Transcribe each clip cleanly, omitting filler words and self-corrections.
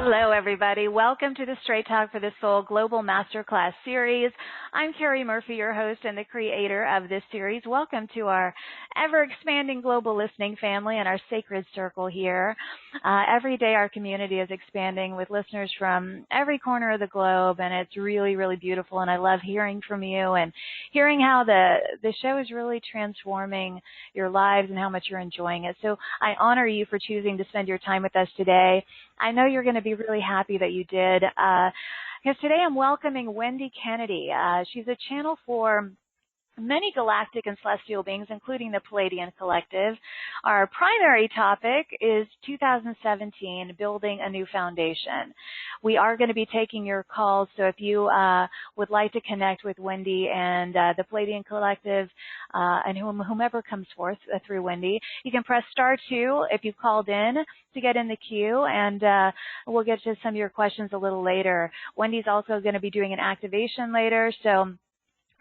Hello, everybody. Welcome to the Straight Talk for the Soul Global Masterclass Series. I'm Carrie Murphy, your host and the creator of this series. Welcome to our ever-expanding global listening family and our sacred circle here. Every day our community is expanding with listeners from every corner of the globe, and it's really, really beautiful, and I love hearing from you and hearing how the show is really transforming your lives and how much you're enjoying it. So I honor you for choosing to spend your time with us today. I know you're going to be really happy that you did, because today I'm welcoming Wendy Kennedy. She's a channel for many galactic and celestial beings, including the Pleiadian Collective. Our primary topic is 2017, Building a New Foundation. We are going to be taking your calls, so if you would like to connect with Wendy and the Pleiadian Collective and whomever comes forth through Wendy, you can press *2 if you've called in to get in the queue, and we'll get to some of your questions a little later. Wendy's also going to be doing an activation later, so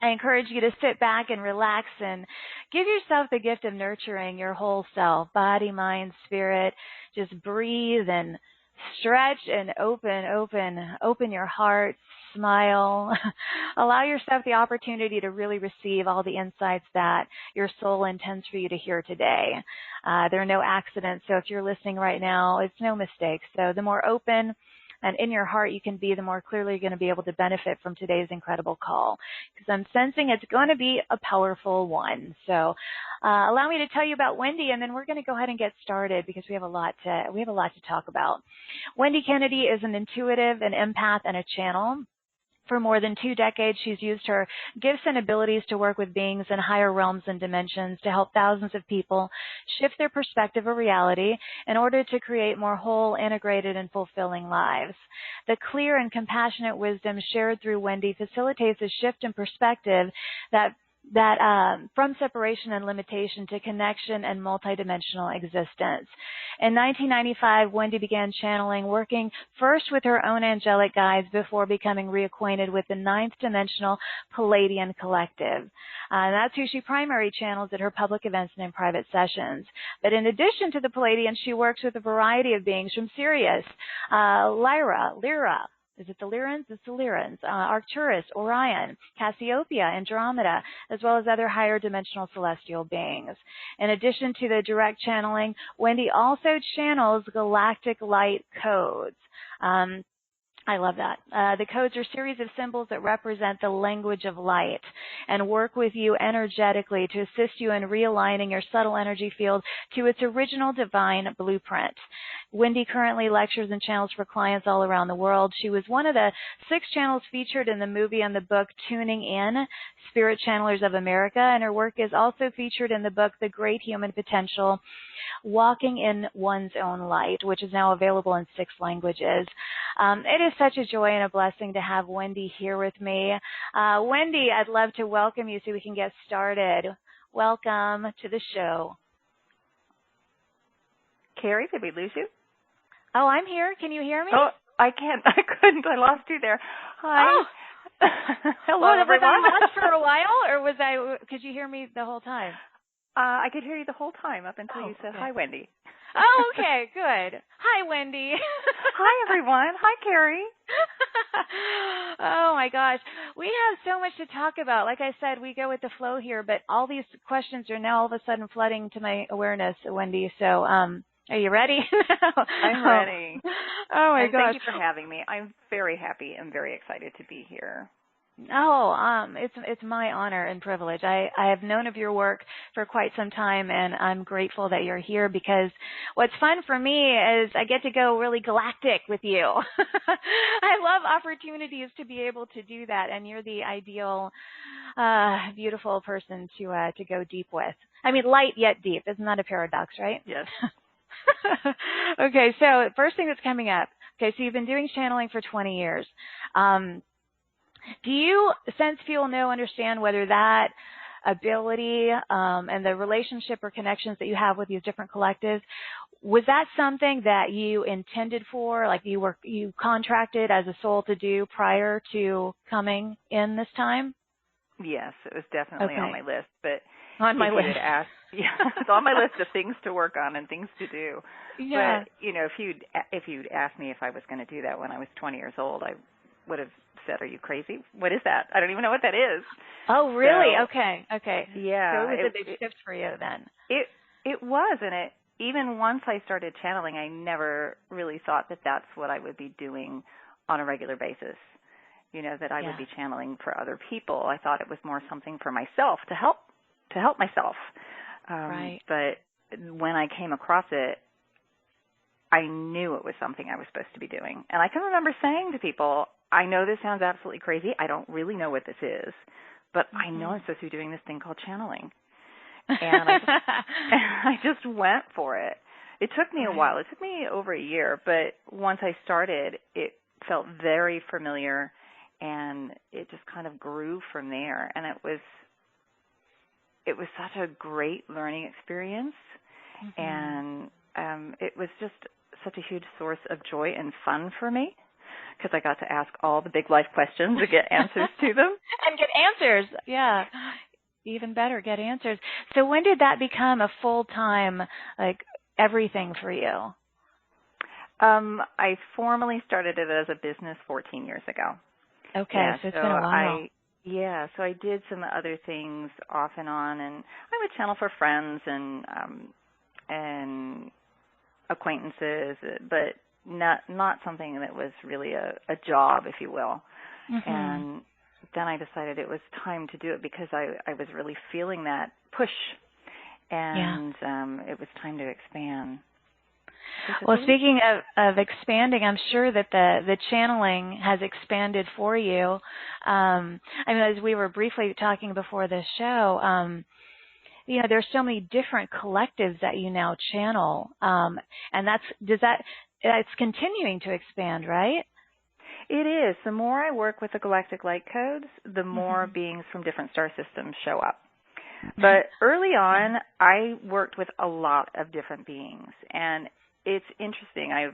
I encourage you to sit back and relax and give yourself the gift of nurturing your whole self, body, mind, spirit. Just breathe and stretch and open your heart, smile. Allow yourself the opportunity to really receive all the insights that your soul intends for you to hear today. There are no accidents, so if you're listening right now, it's no mistake. So the more open and in your heart you can be, the more clearly you're going to be able to benefit from today's incredible call, because I'm sensing it's going to be a powerful one. So allow me to tell you about Wendy, and then we're going to go ahead and get started because we have a lot to talk about. Wendy Kennedy is an intuitive, an empath, and a channel. For more than 2 decades, she's used her gifts and abilities to work with beings in higher realms and dimensions to help thousands of people shift their perspective of reality in order to create more whole, integrated, and fulfilling lives. The clear and compassionate wisdom shared through Wendy facilitates a shift in perspective that from separation and limitation to connection and multidimensional existence. In 1995, Wendy began channeling, working first with her own angelic guides before becoming reacquainted with the 9th dimensional Pleiadian Collective. That's who she primary channels at her public events and in private sessions. But in addition to the Pleiadian, she works with a variety of beings from Sirius, Lyra, is it the Lyrans? It's the Lyrans. Arcturus, Orion, Cassiopeia, Andromeda, as well as other higher dimensional celestial beings. In addition to the direct channeling, Wendy also channels galactic light codes. I love that. The codes are a series of symbols that represent the language of light and work with you energetically to assist you in realigning your subtle energy field to its original divine blueprint. Wendy currently lectures and channels for clients all around the world. She was one of the 6 channels featured in the movie and the book Tuning In, Spirit Channelers of America, and her work is also featured in the book The Great Human Potential, Walking in One's Own Light, which is now available in 6 languages. It is such a joy and a blessing to have Wendy here with me. Wendy, I'd love to welcome you so we can get started. Welcome to the show. Carrie, did we lose you? Oh, I'm here. Can you hear me? Oh, I can't. I couldn't. I lost you there. Hi. Oh. Hello, everyone. Was I lost for a while, or could you hear me the whole time? I could hear you the whole time up until you said, okay. Hi, Wendy. Oh, okay, good. Hi, Wendy. Hi, everyone. Hi, Carrie. Oh, my gosh. We have so much to talk about. Like I said, we go with the flow here, but all these questions are now all of a sudden flooding to my awareness, Wendy. So, are you ready? I'm ready. Oh, my gosh. Thank you for having me. I'm very happy and very excited to be here. Oh, it's my honor and privilege. I have known of your work for quite some time, and I'm grateful that you're here because what's fun for me is I get to go really galactic with you. I love opportunities to be able to do that, and you're the ideal, beautiful person to go deep with. I mean, light yet deep. Isn't that a paradox, right? Yes. Okay, so first thing that's coming up. Okay, so you've been doing channeling for 20 years. Do you sense, feel, know, understand whether that ability and the relationship or connections that you have with these different collectives, was that something that you intended for, like you contracted as a soul to do prior to coming in this time? Yes, it was definitely on my list. But on my list. Yeah, it's on my list of things to work on and things to do. Yeah. But, if you'd asked me if I was going to do that when I was 20 years old, I would have said, "Are you crazy? What is that? I don't even know what that is." Oh, really? So, Okay. yeah. So it was a big shift for you then. It was, and even once I started channeling, I never really thought that that's what I would be doing on a regular basis. That I would be channeling for other people. I thought it was more something for myself to help myself. Right. But when I came across it, I knew it was something I was supposed to be doing. And I can remember saying to people, I know this sounds absolutely crazy. I don't really know what this is, but I know I'm supposed to be doing this thing called channeling. And I just went for it. It took me a while. It took me over a year, but once I started, it felt very familiar, and it just kind of grew from there. And it was such a great learning experience, and it was just such a huge source of joy and fun for me, because I got to ask all the big life questions and get answers to them. And get answers, yeah. Even better, get answers. So when did that become a full-time, everything for you? I formally started it as a business 14 years ago. Okay, so it's been a while. So I did some other things off and on, and I would channel for friends and acquaintances, but not something that was really a job, if you will. And then I decided it was time to do it because I was really feeling that push, and it was time to expand. Well, speaking of expanding, I'm sure that the channeling has expanded for you. As we were briefly talking before this show, there's so many different collectives that you now channel, and it's continuing to expand, right? It is. The more I work with the galactic light codes, the more beings from different star systems show up. But early on, I worked with a lot of different beings, and it's interesting. I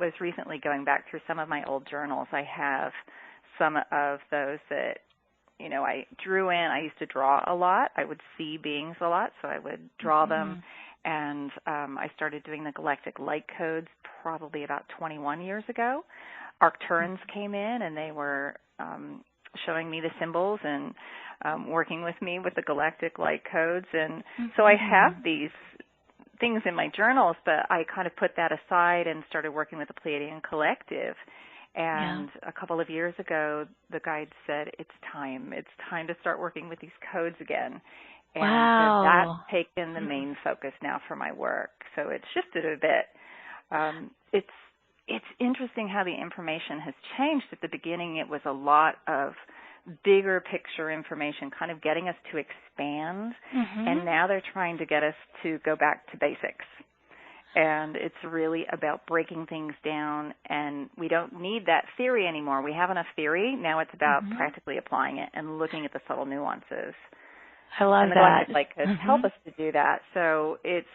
was recently going back through some of my old journals. I have some of those that, I drew in. I used to draw a lot. I would see beings a lot, so I would draw them. And I started doing the galactic light codes probably about 21 years ago. Arcturans came in, and they were showing me the symbols and working with me with the galactic light codes. And so I have these things in my journals, but I kind of put that aside and started working with the Pleiadian Collective. And a couple of years ago, the guides said, it's time to start working with these codes again. And that's taken the main focus now for my work. So it's shifted a bit. It's interesting how the information has changed. At the beginning, it was a lot of bigger picture information, kind of getting us to expand, and now they're trying to get us to go back to basics. And it's really about breaking things down, and we don't need that theory anymore. We have enough theory. Now it's about practically applying it and looking at the subtle nuances. I love and the that. galactic light codes help us to do that. So it's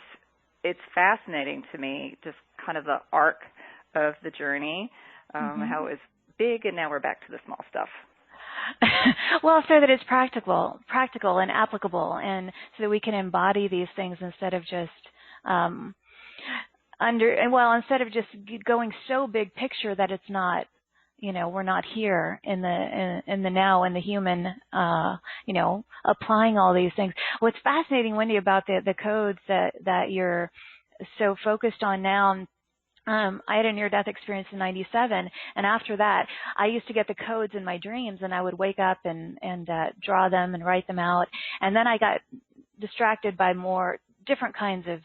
fascinating to me, just kind of the arc of the journey, how it was big, and now we're back to the small stuff. Well, so that it's practical and applicable, and so that we can embody these things instead of just instead of just going so big picture that it's not, we're not here in the now, in the human, applying all these things. What's fascinating, Wendy, about the codes that you're so focused on now. I had a near-death experience in '97, and after that, I used to get the codes in my dreams, and I would wake up and draw them and write them out. And then I got distracted by more different kinds of,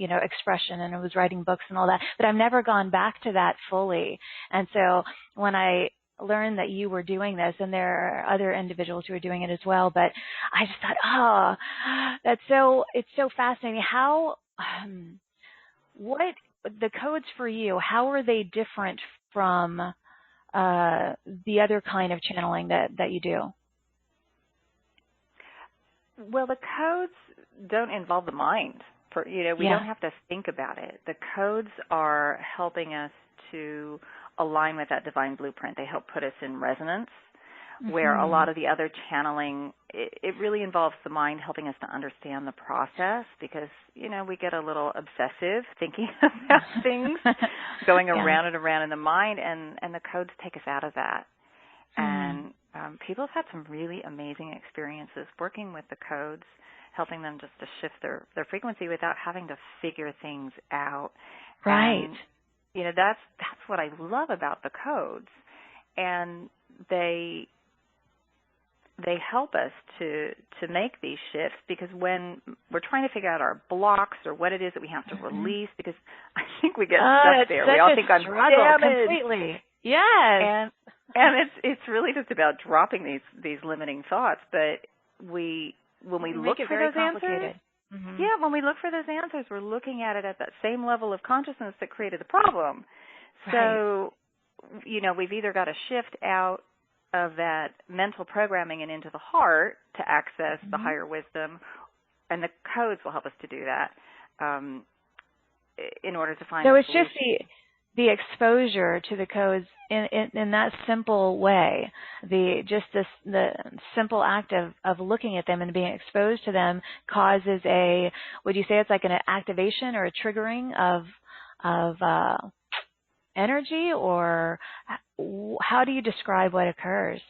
expression, and I was writing books and all that. But I've never gone back to that fully. And so when I learned that you were doing this, and there are other individuals who are doing it as well, but I just thought, it's so fascinating. How, what the codes for you, how are they different from the other kind of channeling that you do? Well, the codes don't involve the mind. We don't have to think about it. The codes are helping us to align with that divine blueprint. They help put us in resonance where a lot of the other channeling, it really involves the mind helping us to understand the process because, we get a little obsessive thinking about things going around and around in the mind, and the codes take us out of that. And people have had some really amazing experiences working with the codes, helping them just to shift their frequency without having to figure things out. Right. And, that's what I love about the codes. And they help us to make these shifts because when we're trying to figure out our blocks or what it is that we have to release, because I think we get stuck there. We all think I'm damaged. Completely. Yes. And it's really just about dropping these limiting thoughts. But when we look for those answers, when we look for those answers, we're looking at it at that same level of consciousness that created the problem. Right. So, we've either got to shift out of that mental programming and into the heart to access the higher wisdom, and the codes will help us to do that in order to find. So it's just the exposure to the codes in that simple way. The simple act of looking at them and being exposed to them causes would you say it's like an activation or a triggering of energy, or how do you describe what occurs?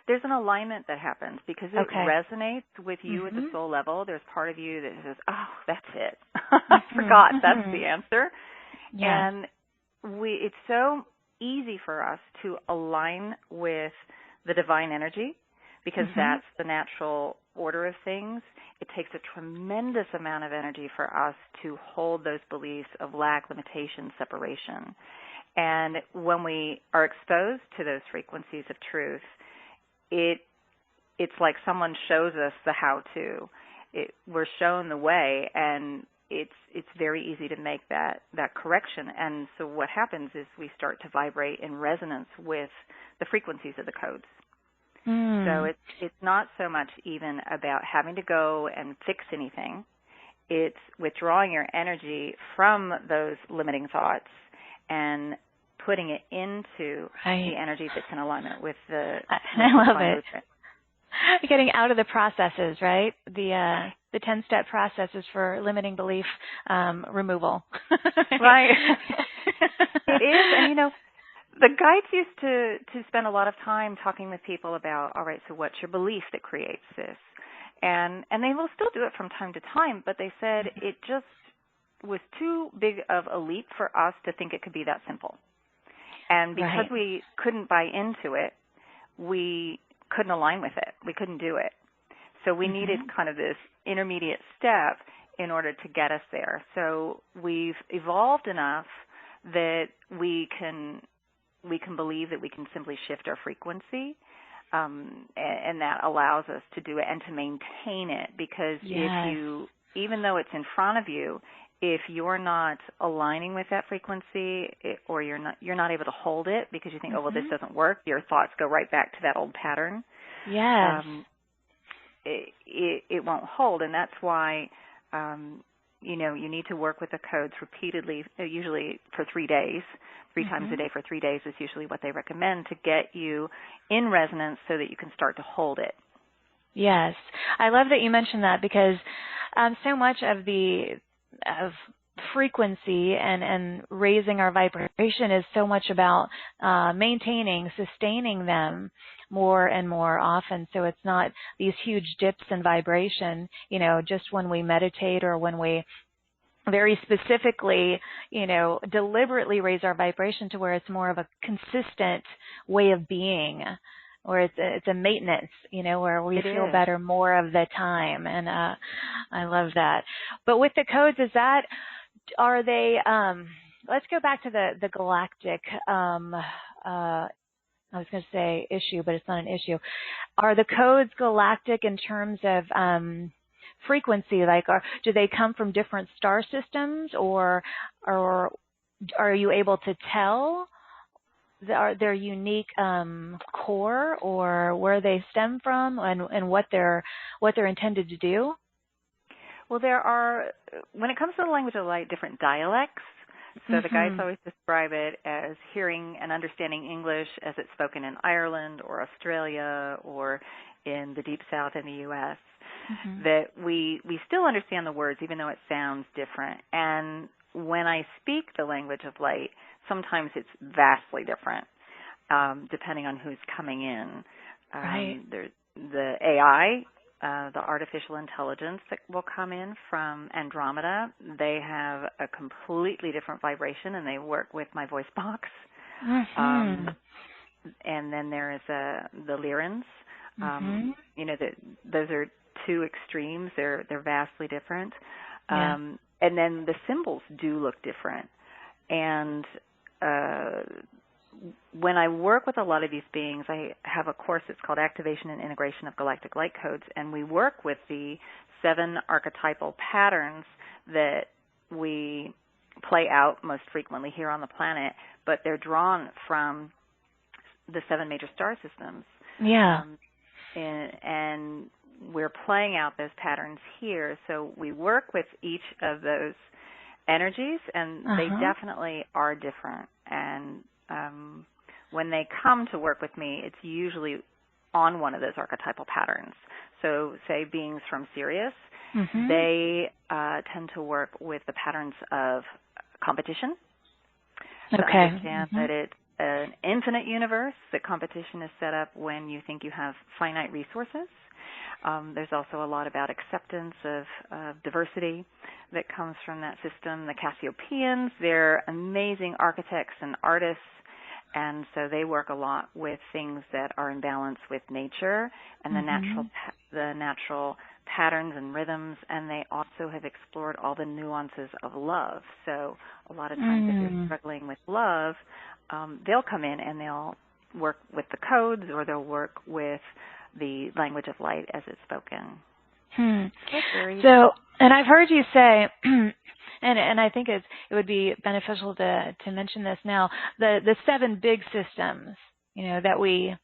There's an alignment that happens because it resonates with you at the soul level. There's part of you that says, oh, that's it. I forgot. That's the answer. Yeah. And it's so easy for us to align with the divine energy because that's the natural order of things. It takes a tremendous amount of energy for us to hold those beliefs of lack, limitation, separation. And when we are exposed to those frequencies of truth, it's like someone shows us the how-to. We're shown the way, and it's very easy to make that correction. And so what happens is we start to vibrate in resonance with the frequencies of the codes. So it's not so much even about having to go and fix anything. It's withdrawing your energy from those limiting thoughts and putting it into the energy that's in alignment with the I love it. Movement. Getting out of the processes, right? The 10-step processes for limiting belief removal. Right. It is, and the guides used to spend a lot of time talking with people about, all right, so what's your belief that creates this? And they will still do it from time to time, but they said it just was too big of a leap for us to think it could be that simple. And because we couldn't buy into it, we couldn't align with it. We couldn't do it. So we needed kind of this intermediate step in order to get us there. So we've evolved enough that we can believe that we can simply shift our frequency, and that allows us to do it and to maintain it. Because even though it's in front of you, if you're not aligning with that frequency, or you're not able to hold it because you think, oh, well, this doesn't work, your thoughts go right back to that old pattern. Yes. It won't hold, and that's why you need to work with the codes repeatedly, usually for 3 days. 3 times a day for 3 days is usually what they recommend to get you in resonance so that you can start to hold it. Yes. I love that you mentioned that because so much of frequency and raising our vibration is so much about maintaining, sustaining them more and more often. So it's not these huge dips in vibration, just when we meditate or when we very specifically, deliberately raise our vibration to where it's more of a consistent way of being, or it's a maintenance, where we feel better more of the time. And I love that. But with the codes, are they, let's go back to the galactic, I was going to say issue, but it's not an issue. Are the codes galactic in terms of frequency? Like, do they come from different star systems, or are you able to tell their unique core, or where they stem from, and what they're intended to do? Well, there are, when it comes to the language of light, different dialects. So the guides always describe it as hearing and understanding English as it's spoken in Ireland or Australia or in the Deep South in the U.S., that we still understand the words even though it sounds different. And when I speak the language of light, sometimes it's vastly different depending on who's coming in. Right. The AI, the artificial intelligence that will come in from Andromeda, they have a completely different vibration, and they work with my voice box. And then there is the Lyrans. Those are two extremes. They're vastly different. And then the symbols do look different. And when I work with a lot of these beings, I have a course that's called Activation and Integration of Galactic Light Codes, and we work with the 7 archetypal patterns that we play out most frequently here on the planet, but they're drawn from the 7 major star systems. And we're playing out those patterns here, so we work with each of those energies, and they definitely are different. And when they come to work with me, it's usually on one of those archetypal patterns. So say beings from Sirius, they tend to work with the patterns of competition. To understand that it's an infinite universe, that competition is set up when you think you have finite resources. There's also a lot about acceptance of diversity that comes from that system. The Cassiopeans, they're amazing architects and artists, and so they work a lot with things that are in balance with nature and the natural patterns and rhythms, and they also have explored all the nuances of love. So a lot of times if you're struggling with love, they'll come in and they'll work with the codes, or they'll work with the language of light as it's spoken. So, and I've heard you say, and I think it would be beneficial to mention this now, the 7 big systems, that we,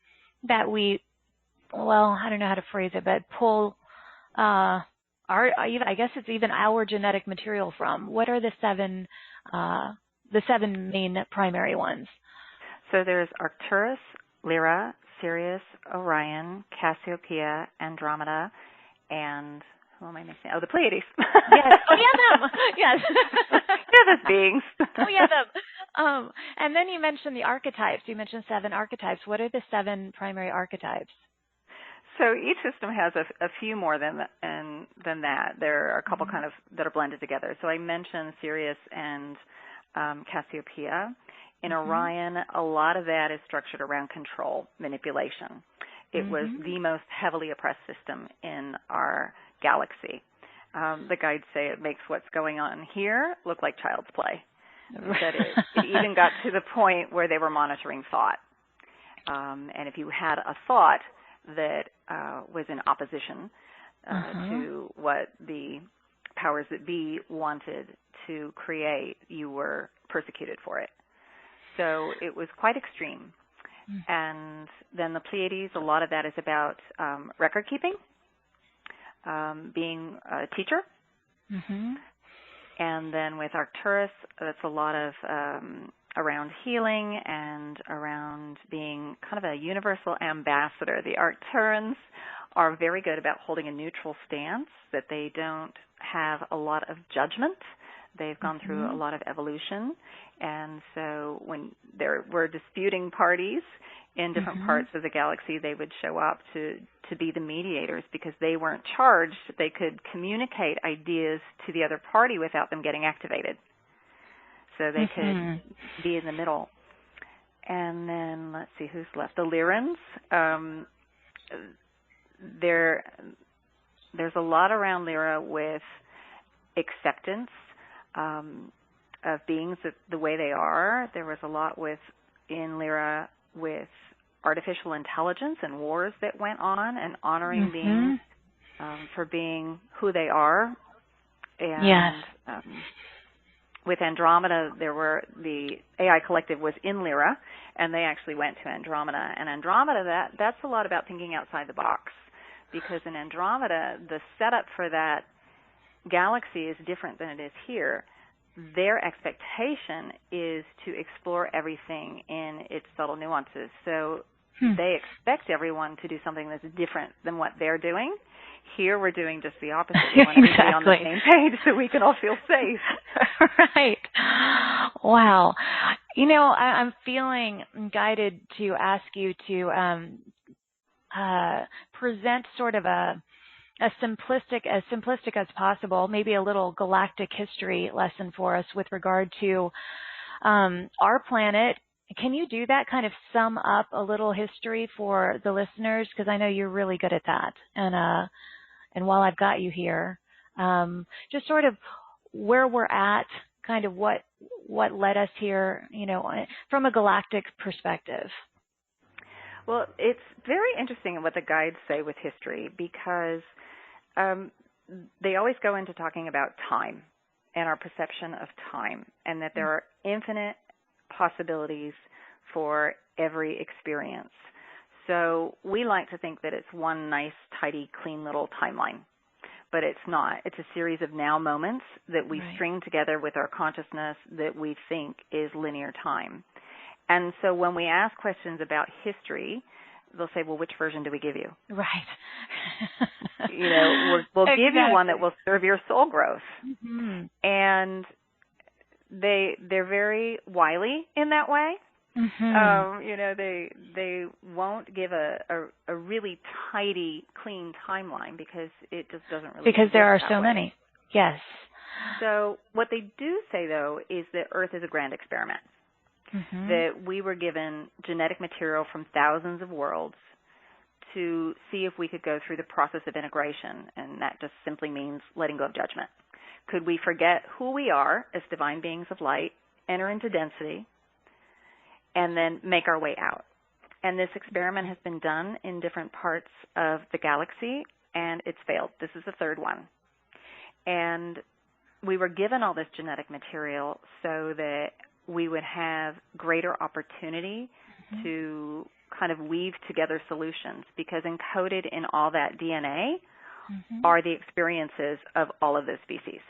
well, I don't know how to phrase it, but pull I guess it's even our genetic material from. What are the 7 main primary ones? So there's Arcturus, Lyra, Sirius, Orion, Cassiopeia, Andromeda, and who am I missing? Oh, the Pleiades. Yes. Oh, yeah, them. Yes. Yeah, those beings. Oh, yeah, them. And then you mentioned the archetypes. You mentioned 7 archetypes. What are the 7 primary archetypes? So each system has a few more than that. There are a couple kind of that are blended together. So I mentioned Sirius and Cassiopeia. In Orion, a lot of that is structured around control, manipulation. It was the most heavily oppressed system in our galaxy. The guides say it makes what's going on here look like child's play. That it even got to the point where they were monitoring thought. And if you had a thought that was in opposition to what the powers that be wanted to create, you were persecuted for it. So it was quite extreme. And then the Pleiades, a lot of that is about record keeping, being a teacher. And then with Arcturus, that's a lot of around healing and around being kind of a universal ambassador. The Arcturans are very good about holding a neutral stance, that they don't have a lot of judgment. They've gone through a lot of evolution, and so when there were disputing parties in different parts of the galaxy, they would show up to be the mediators because they weren't charged. They could communicate ideas to the other party without them getting activated. So they could be in the middle. And then let's see who's left. The Lyrans. There's a lot around Lyra with acceptance of beings the way they are. There was a lot in Lyra with artificial intelligence and wars that went on, and honoring beings for being who they are. And with Andromeda, the AI collective was in Lyra, and they actually went to Andromeda. And Andromeda, that's a lot about thinking outside the box, because in Andromeda, the setup for that galaxy is different than it is here. their expectation is to explore everything in its subtle nuances. So they expect everyone to do something that's different than what they're doing. Here we're doing just the opposite. We want everybody on the same page so we can all feel safe. Right. Wow. You know, I'm feeling guided to ask you to present sort of as simplistic as possible, maybe a little galactic history lesson for us with regard to our planet. Can you do that, kind of sum up a little history for the listeners? Because I know you're really good at that. And while I've got you here, just sort of where we're at, kind of what led us here, you know, from a galactic perspective. Well, it's very interesting what the guides say with history, because they always go into talking about time and our perception of time, and that there are infinite possibilities for every experience. So we like to think that it's one nice, tidy, clean little timeline, but it's not. It's a series of now moments that we string together with our consciousness that we think is linear time. And so when we ask questions about history, they'll say, well, which version do we give you? Right. You know, we'll give you one that will serve your soul growth. Mm-hmm. And they're very wily in that way. Mm-hmm. You know, they won't give a really tidy, clean timeline, because it just doesn't really because there are that so way. many. Yes. So what they do say, though, is that Earth is a grand experiment. Mm-hmm. That we were given genetic material from thousands of worlds to see if we could go through the process of integration, and that just simply means letting go of judgment. Could we forget who we are as divine beings of light, enter into density, and then make our way out? And this experiment has been done in different parts of the galaxy, and it's failed. This is the third one. And we were given all this genetic material so that we would have greater opportunity to kind of weave together solutions, because encoded in all that DNA are the experiences of all of those species.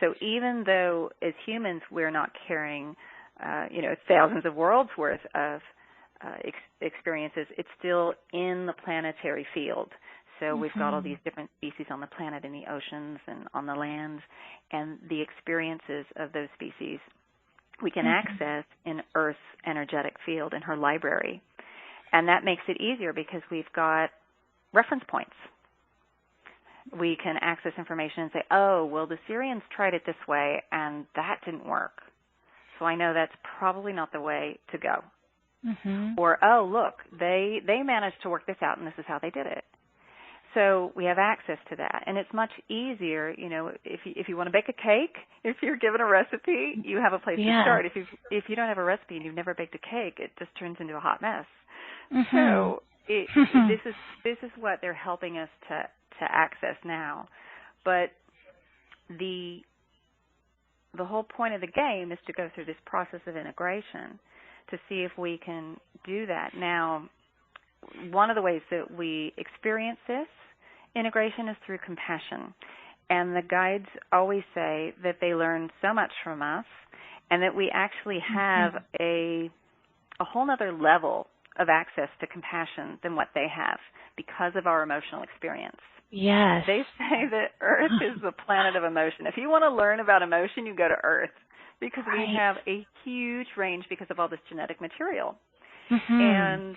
So even though as humans we're not carrying, thousands of worlds worth of experiences, it's still in the planetary field. So we've got all these different species on the planet, in the oceans and on the land, and the experiences of those species we can access in Earth's energetic field, in her library. And that makes it easier because we've got reference points. We can access information and say, oh, well, the Syrians tried it this way, and that didn't work. So I know that's probably not the way to go. Mm-hmm. Or, oh, look, they managed to work this out, and this is how they did it. So we have access to that, and it's much easier. You know, if you want to bake a cake, if you're given a recipe, you have a place to start. If you don't have a recipe and you've never baked a cake, it just turns into a hot mess. So this is what they're helping us to access now. But the whole point of the game is to go through this process of integration to see if we can do that. Now, one of the ways that we experience this integration is through compassion. And the guides always say that they learn so much from us, and that we actually have a whole other level of access to compassion than what they have because of our emotional experience. Yes. They say that Earth is the planet of emotion. If you want to learn about emotion, you go to Earth, because we have a huge range because of all this genetic material. And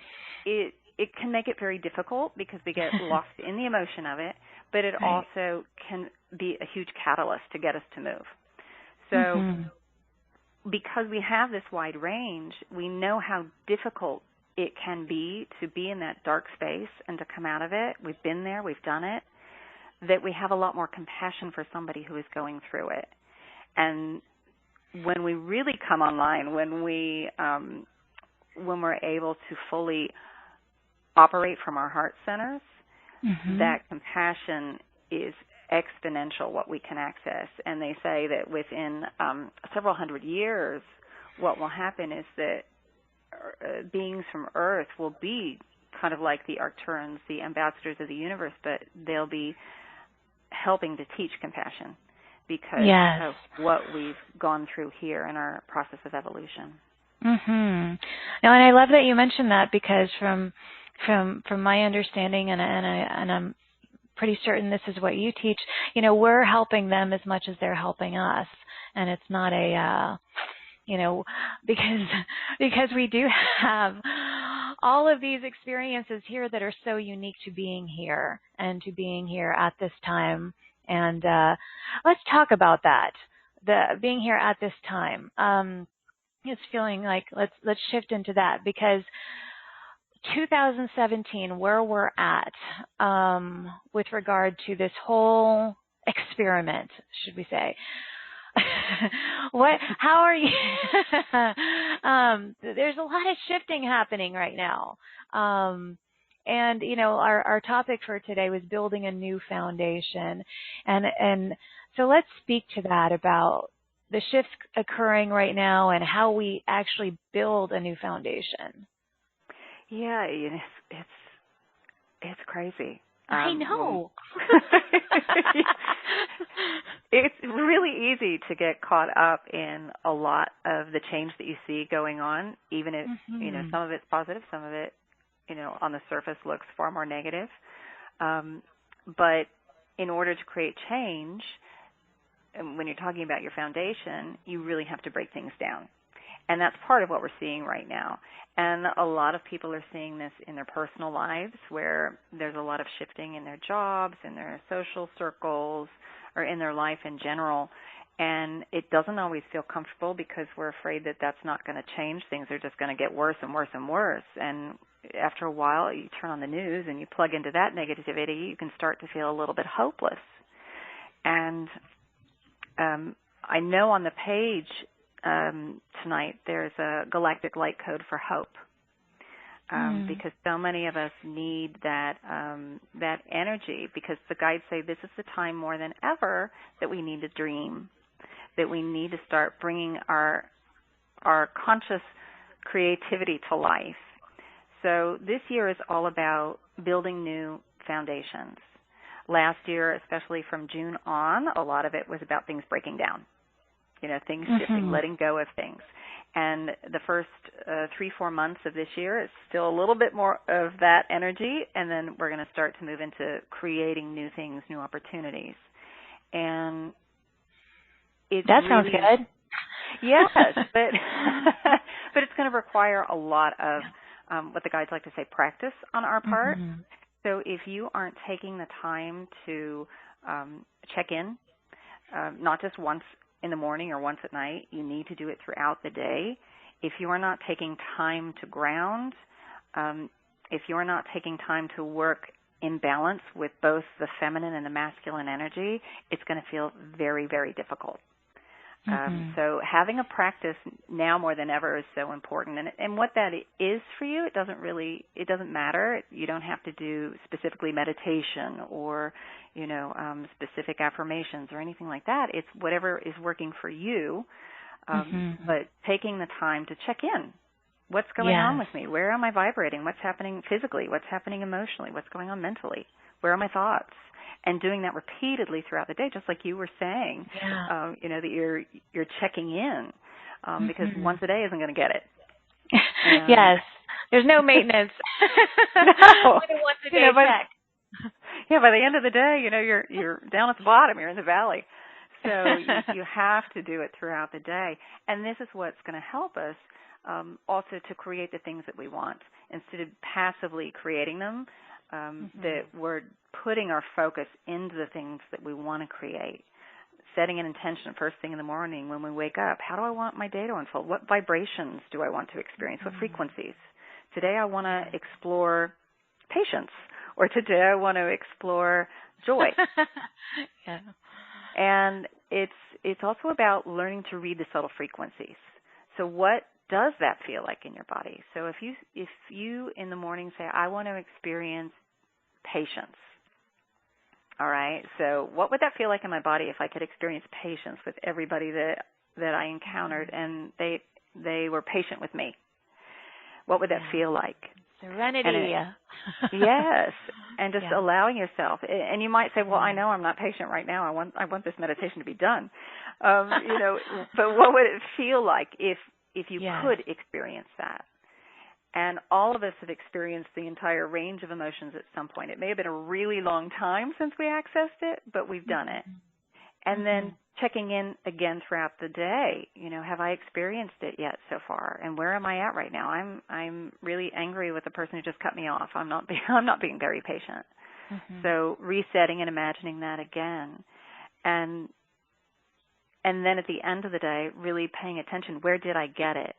it can make it very difficult because we get lost in the emotion of it, but it also can be a huge catalyst to get us to move. So because we have this wide range, we know how difficult it can be to be in that dark space and to come out of it. We've been there, we've done it, that we have a lot more compassion for somebody who is going through it. And when we really come online, when we're able to fully operate from our heart centers, that compassion is exponential, what we can access. And they say that within several hundred years, what will happen is that beings from Earth will be kind of like the Arcturians, the ambassadors of the universe, but they'll be helping to teach compassion. because Yes. of what we've gone through here in our process of evolution. Mhm. No, and I love that you mentioned that, because from my understanding, and I'm pretty certain this is what you teach, we're helping them as much as they're helping us, and it's not a because we do have all of these experiences here that are so unique to being here and to being here at this time. And let's talk about that, the being here at this time. It's feeling like let's shift into that, because 2017, where we're at with regard to this whole experiment, should we say? How are you? There's a lot of shifting happening right now. And our topic for today was building a new foundation. And so let's speak to that, about the shifts occurring right now and how we actually build a new foundation. Yeah, it's crazy. I know. It's really easy to get caught up in a lot of the change that you see going on, even if, some of it's positive, some of it, on the surface looks far more negative. But in order to create change, and when you're talking about your foundation, you really have to break things down. And that's part of what we're seeing right now. And a lot of people are seeing this in their personal lives, where there's a lot of shifting in their jobs, in their social circles, or in their life in general. And it doesn't always feel comfortable, because we're afraid that that's not going to change. Things are just going to get worse and worse and worse. And after a while, you turn on the news and you plug into that negativity, you can start to feel a little bit hopeless. And I know on the page tonight there's a galactic light code for hope, because so many of us need that energy, because the guides say this is the time more than ever that we need to dream, that we need to start bringing our conscious creativity to life. So this year is all about building new foundations. Last year, especially from June on, a lot of it was about things breaking down. Things shifting, letting go of things. And the first 3-4 months of this year is still a little bit more of that energy, and then we're going to start to move into creating new things, new opportunities. And that sounds good. Yes, but it's going to require a lot of what the guides like to say, practice on our part. So if you aren't taking the time to check in, not just once in the morning or once at night, you need to do it throughout the day. If you are not taking time to ground, if you are not taking time to work in balance with both the feminine and the masculine energy, it's going to feel very, very difficult. So having a practice now more than ever is so important. And what that is for you, it doesn't matter. You don't have to do specifically meditation or, specific affirmations or anything like that. It's whatever is working for you. But taking the time to check in. What's going on with me? Where am I vibrating? What's happening physically? What's happening emotionally? What's going on mentally? Where are my thoughts? And doing that repeatedly throughout the day, just like you were saying, that you're checking in, because once a day isn't going to get it. Yes, there's no maintenance. No, once a day check. By the end of the day, you're down at the bottom, you're in the valley. So you have to do it throughout the day, and this is what's going to help us also to create the things that we want instead of passively creating them. That we're putting our focus into the things that we want to create, setting an intention first thing in the morning when we wake up. How do I want my day to unfold? What vibrations do I want to experience? What frequencies? Today I want to explore patience, or today I want to explore joy. And it's also about learning to read the subtle frequencies. So what does that feel like in your body? So if you in the morning say, I want to experience patience. All right. So what would that feel like in my body if I could experience patience with everybody that I encountered and they were patient with me? What would that feel like? Serenity. Yes, and just Yeah. allowing yourself. And you might say, "Well, I know I'm not patient right now. I want this meditation to be done." But what would it feel like if you could experience that? And all of us have experienced the entire range of emotions at some point. It may have been a really long time since we accessed it, but we've done it. And then checking in again throughout the day, have I experienced it yet so far? And where am I at right now? I'm really angry with the person who just cut me off. I'm not being very patient. So resetting and imagining that again. And then at the end of the day, really paying attention, where did I get it?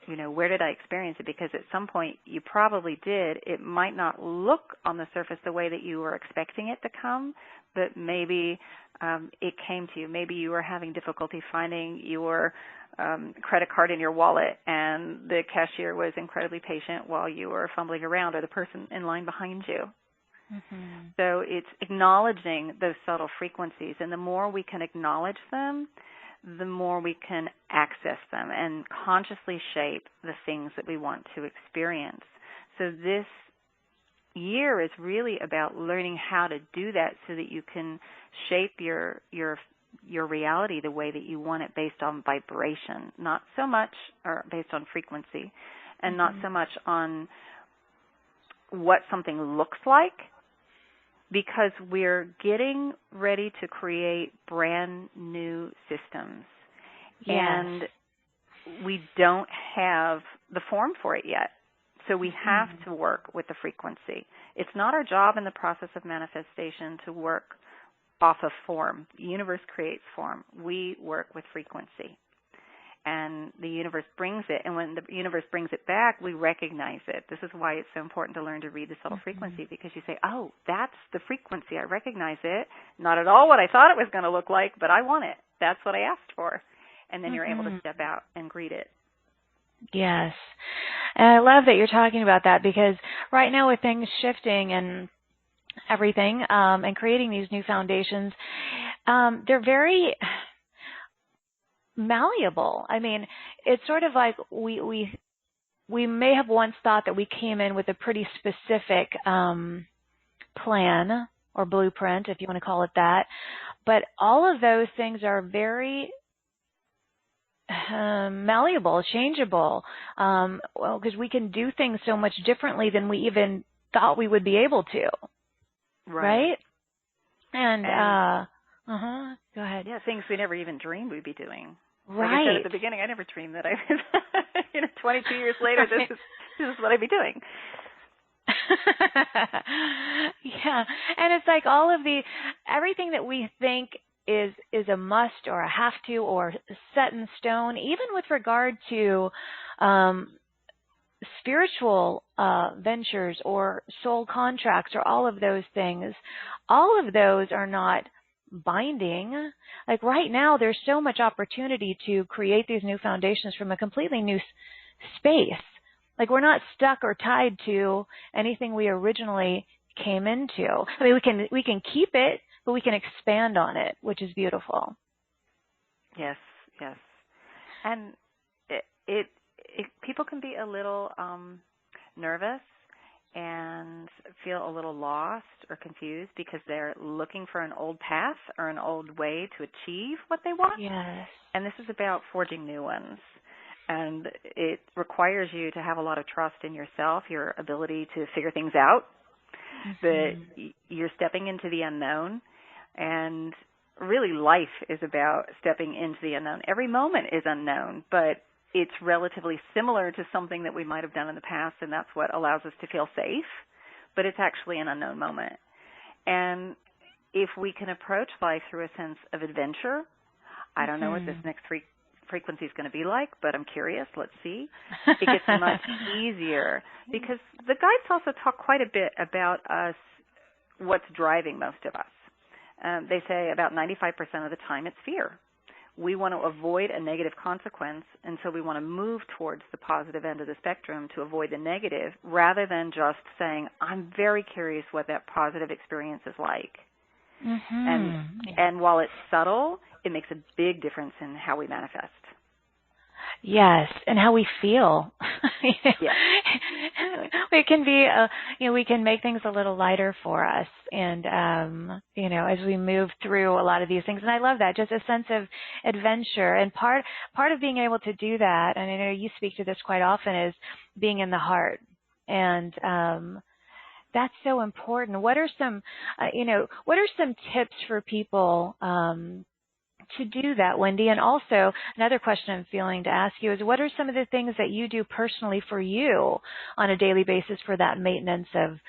Where did I experience it? Because at some point you probably did. It might not look on the surface the way that you were expecting it to come, but maybe it came to you. Maybe you were having difficulty finding your credit card in your wallet, and the cashier was incredibly patient while you were fumbling around, or the person in line behind you. So it's acknowledging those subtle frequencies, and the more we can acknowledge them, the more we can access them and consciously shape the things that we want to experience. So this year is really about learning how to do that so that you can shape your reality the way that you want it, based on vibration, not so much, or based on frequency, and not so much on what something looks like, because we're getting ready to create brand new systems. And we don't have the form for it yet. So we have to work with the frequency. It's not our job in the process of manifestation to work off of form. The universe creates form. We work with frequency. And the universe brings it. And when the universe brings it back, we recognize it. This is why it's so important to learn to read the subtle frequency, because you say, oh, that's the frequency. I recognize it. Not at all what I thought it was going to look like, but I want it. That's what I asked for. And then you're able to step out and greet it. Yes. And I love that you're talking about that, because right now with things shifting and everything, and creating these new foundations, they're very malleable. I mean, it's sort of like we may have once thought that we came in with a pretty specific plan or blueprint, if you want to call it that, but all of those things are very malleable, changeable, because we can do things so much differently than we even thought we would be able to. Right? And go ahead. Yeah, things we never even dreamed we'd be doing. Right. Like I said at the beginning, I never dreamed that I was, 22 years later, this is what I'd be doing. Yeah. And it's like everything that we think is a must or a have to or set in stone, even with regard to spiritual ventures or soul contracts or all of those things, all of those are not binding. Like right now, there's so much opportunity to create these new foundations from a completely new space. Like we're not stuck or tied to anything we originally came into. I mean, we can keep it, but we can expand on it, which is beautiful. Yes. And it people can be a little nervous and feel a little lost or confused because they're looking for an old path or an old way to achieve what they want. Yes. And this is about forging new ones. And it requires you to have a lot of trust in yourself, your ability to figure things out, that you're stepping into the unknown. And really life is about stepping into the unknown. Every moment is unknown, but it's relatively similar to something that we might have done in the past, and that's what allows us to feel safe, but it's actually an unknown moment. And if we can approach life through a sense of adventure, I don't know what this next frequency is going to be like, but I'm curious. Let's see. It gets much easier because the guides also talk quite a bit about us, what's driving most of us. They say about 95% of the time it's fear. We want to avoid a negative consequence, and so we want to move towards the positive end of the spectrum to avoid the negative, rather than just saying, I'm very curious what that positive experience is like. And while it's subtle, it makes a big difference in how we manifest. Yes, and how we feel. Yeah. It can be, we can make things a little lighter for us, and as we move through a lot of these things. And I love that, just a sense of adventure. And part of being able to do that, and I know you speak to this quite often, is being in the heart. And that's so important. What are some, tips for people to do that, Wendy? And also, another question I'm feeling to ask you is, what are some of the things that you do personally for you on a daily basis for that maintenance of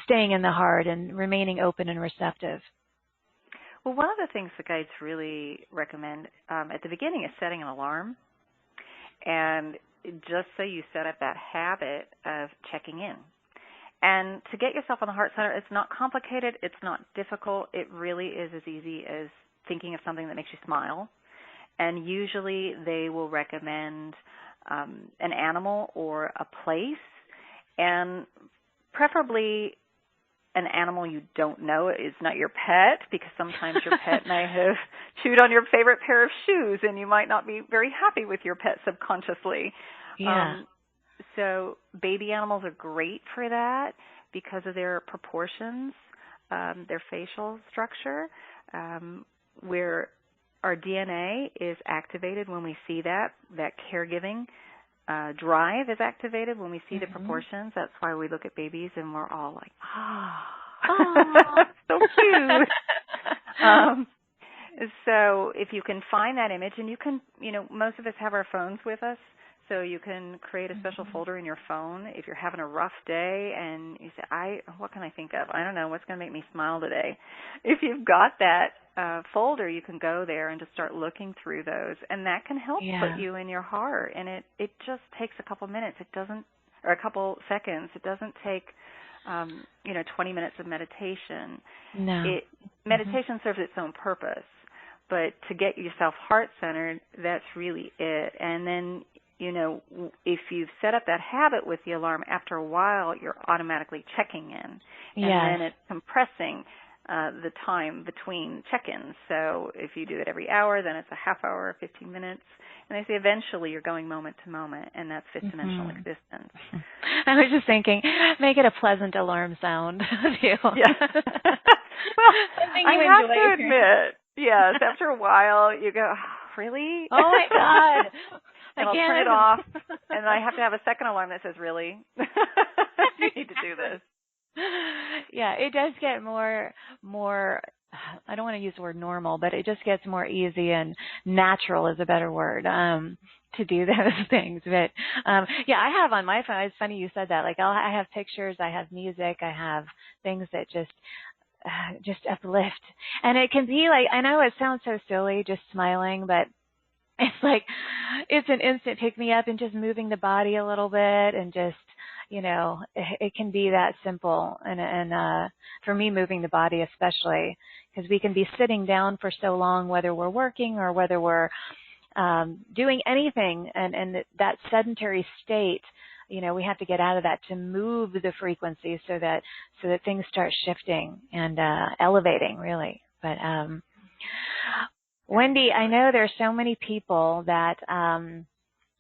staying in the heart and remaining open and receptive? Well, one of the things the guides really recommend at the beginning is setting an alarm, and just so you set up that habit of checking in. And to get yourself on the heart center, it's not complicated, it's not difficult, it really is as easy as thinking of something that makes you smile. And usually they will recommend an animal or a place, and preferably an animal you don't know. It's not your pet, because sometimes your pet may have chewed on your favorite pair of shoes, and you might not be very happy with your pet subconsciously. Yeah. So baby animals are great for that because of their proportions, their facial structure, where our DNA is activated when we see that caregiving drive is activated when we see the proportions. That's why we look at babies and we're all like, so cute. So if you can find that image, and you can, most of us have our phones with us, so you can create a special folder in your phone if you're having a rough day and you say, what can I think of? I don't know, what's going to make me smile today? If you've got that folder, you can go there and just start looking through those, and that can help put you in your heart. And it just takes a couple minutes. Or a couple seconds. It doesn't take 20 minutes of meditation. No. Meditation serves its own purpose, but to get yourself heart-centered, that's really it. And then, if you've set up that habit with the alarm, after a while, you're automatically checking in. And then it's compressing the time between check-ins. So if you do it every hour, then it's a half hour or 15 minutes. And they say eventually you're going moment to moment, and that's fifth-dimensional existence. I was just thinking, make it a pleasant alarm sound. Yeah. Well, I have to admit, yes, after a while you go, really? Oh, my God. And I'll turn it off, and I have to have a second alarm that says, really? You need to do this. Yeah, it does get more, I don't want to use the word normal, but it just gets more easy, and natural is a better word, to do those things. But, I have on my phone, it's funny you said that, like I have pictures, I have music, I have things that just uplift. And it can be like, I know it sounds so silly, just smiling, but it's like, it's an instant pick-me-up, and just moving the body a little bit, and just, it can be that simple. And for me, moving the body especially, because we can be sitting down for so long, whether we're working or whether we're doing anything, and that sedentary state, we have to get out of that to move the frequency so that things start shifting and elevating, really. But Wendy, I know there's so many people that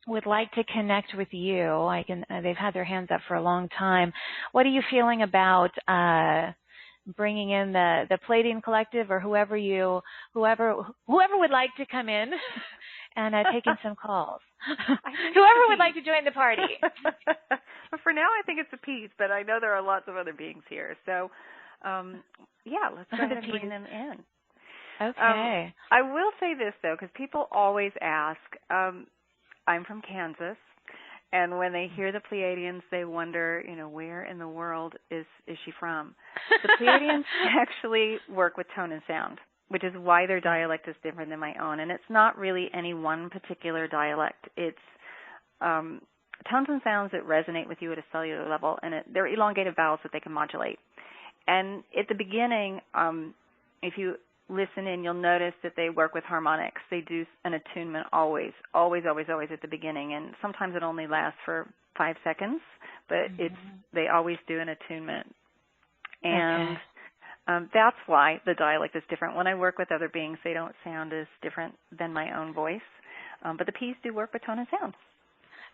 would like to connect with you. They've had their hands up for a long time. What are you feeling about bringing in the Palladian Collective, or whoever would like to come in and taking some calls? Whoever would like to join the party. Well, for now, I think it's a piece, but I know there are lots of other beings here. So, let's go ahead and bring them in. Okay. I will say this, though, because people always ask, I'm from Kansas, and when they hear the Pleiadians, they wonder, where in the world is she from? The Pleiadians actually work with tone and sound, which is why their dialect is different than my own. And it's not really any one particular dialect. It's tones and sounds that resonate with you at a cellular level, and they're elongated vowels that they can modulate. And at the beginning, if you listen in, you'll notice that they work with harmonics. They do an attunement always at the beginning, and sometimes it only lasts for 5 seconds, but they always do an attunement. And that's why the dialect is different. When I work with other beings, they don't sound as different than my own voice. But the P's do work with tone and sound.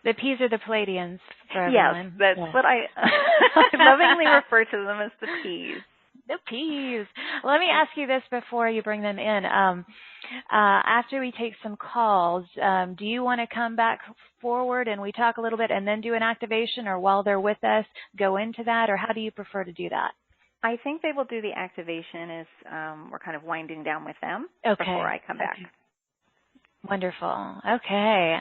The P's are the Pleiadians for Yes, everyone. that's what I lovingly refer to them as the P's. The P's. Let me ask you this before you bring them in. After we take some calls, do you want to come back forward and we talk a little bit and then do an activation, or while they're with us, go into that, or how do you prefer to do that? I think they will do the activation as we're kind of winding down with them before I come back. Okay. Wonderful. Okay.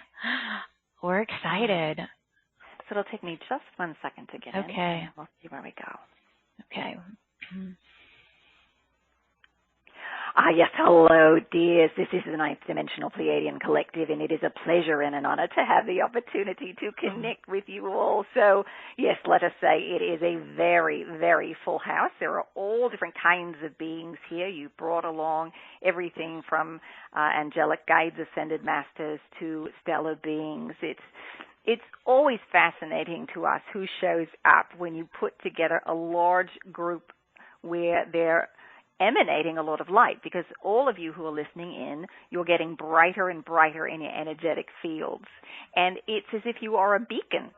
We're excited. So it'll take me just 1 second to get in. Okay. We'll see where we go. Okay. Yes, hello, dears. This is the Ninth Dimensional Pleiadian Collective, and it is a pleasure and an honor to have the opportunity to connect with you all. So, yes, let us say it is a very, very full house. There are all different kinds of beings here. You brought along everything from angelic guides, ascended masters, to stellar beings. It's always fascinating to us who shows up when you put together a large group where they're emanating a lot of light, because all of you who are listening in, you're getting brighter and brighter in your energetic fields. And it's as if you are a beacon.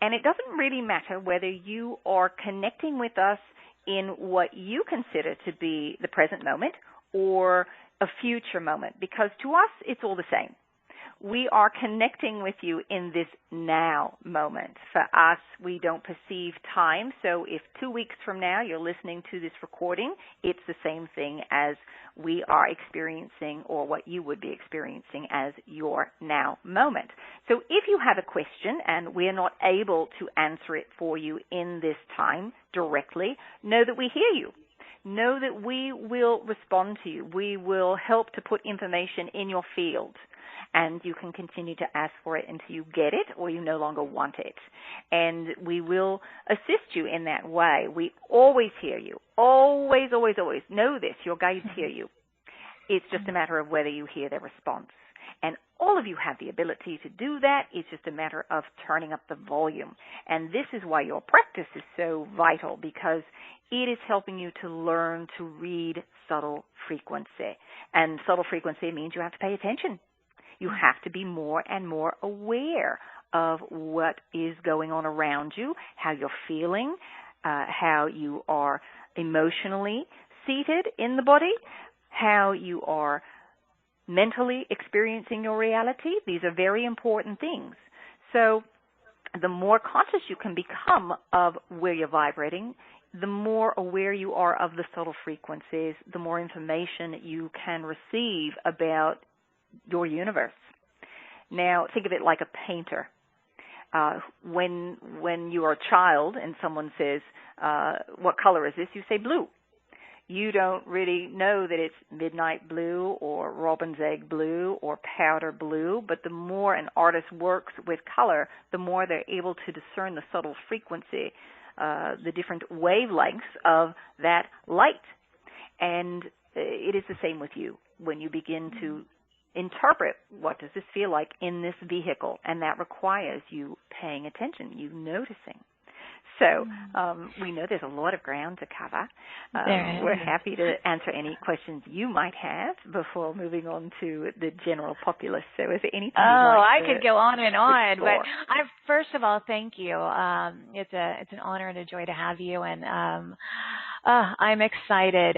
And it doesn't really matter whether you are connecting with us in what you consider to be the present moment or a future moment, because to us, it's all the same. We are connecting with you in this now moment. For us, we don't perceive time. So if 2 weeks from now you're listening to this recording, it's the same thing as we are experiencing, or what you would be experiencing as your now moment. So if you have a question and we're not able to answer it for you in this time directly, know that we hear you. Know that we will respond to you. We will help to put information in your field. And you can continue to ask for it until you get it or you no longer want it. And we will assist you in that way. We always hear you. Always, always, always. Know this. Your guides hear you. It's just a matter of whether you hear their response. And all of you have the ability to do that. It's just a matter of turning up the volume. And this is why your practice is so vital, because it is helping you to learn to read subtle frequency. And subtle frequency means you have to pay attention. You have to be more and more aware of what is going on around you, how you're feeling, how you are emotionally seated in the body, how you are mentally experiencing your reality. These are very important things. So the more conscious you can become of where you're vibrating, the more aware you are of the subtle frequencies, the more information you can receive about your universe. Now, think of it like a painter. When you are a child and someone says, what color is this? You say blue. You don't really know that it's midnight blue or robin's egg blue or powder blue, but the more an artist works with color, the more they're able to discern the subtle frequency, the different wavelengths of that light. And it is the same with you when you begin to interpret, what does this feel like in this vehicle? And that requires you paying attention, you noticing. So we know there's a lot of ground to cover. We're happy to answer any questions you might have before moving on to the general populace. So is there anything I could go on and on, but first of all, thank you. It's an honor and a joy to have you, and I'm excited.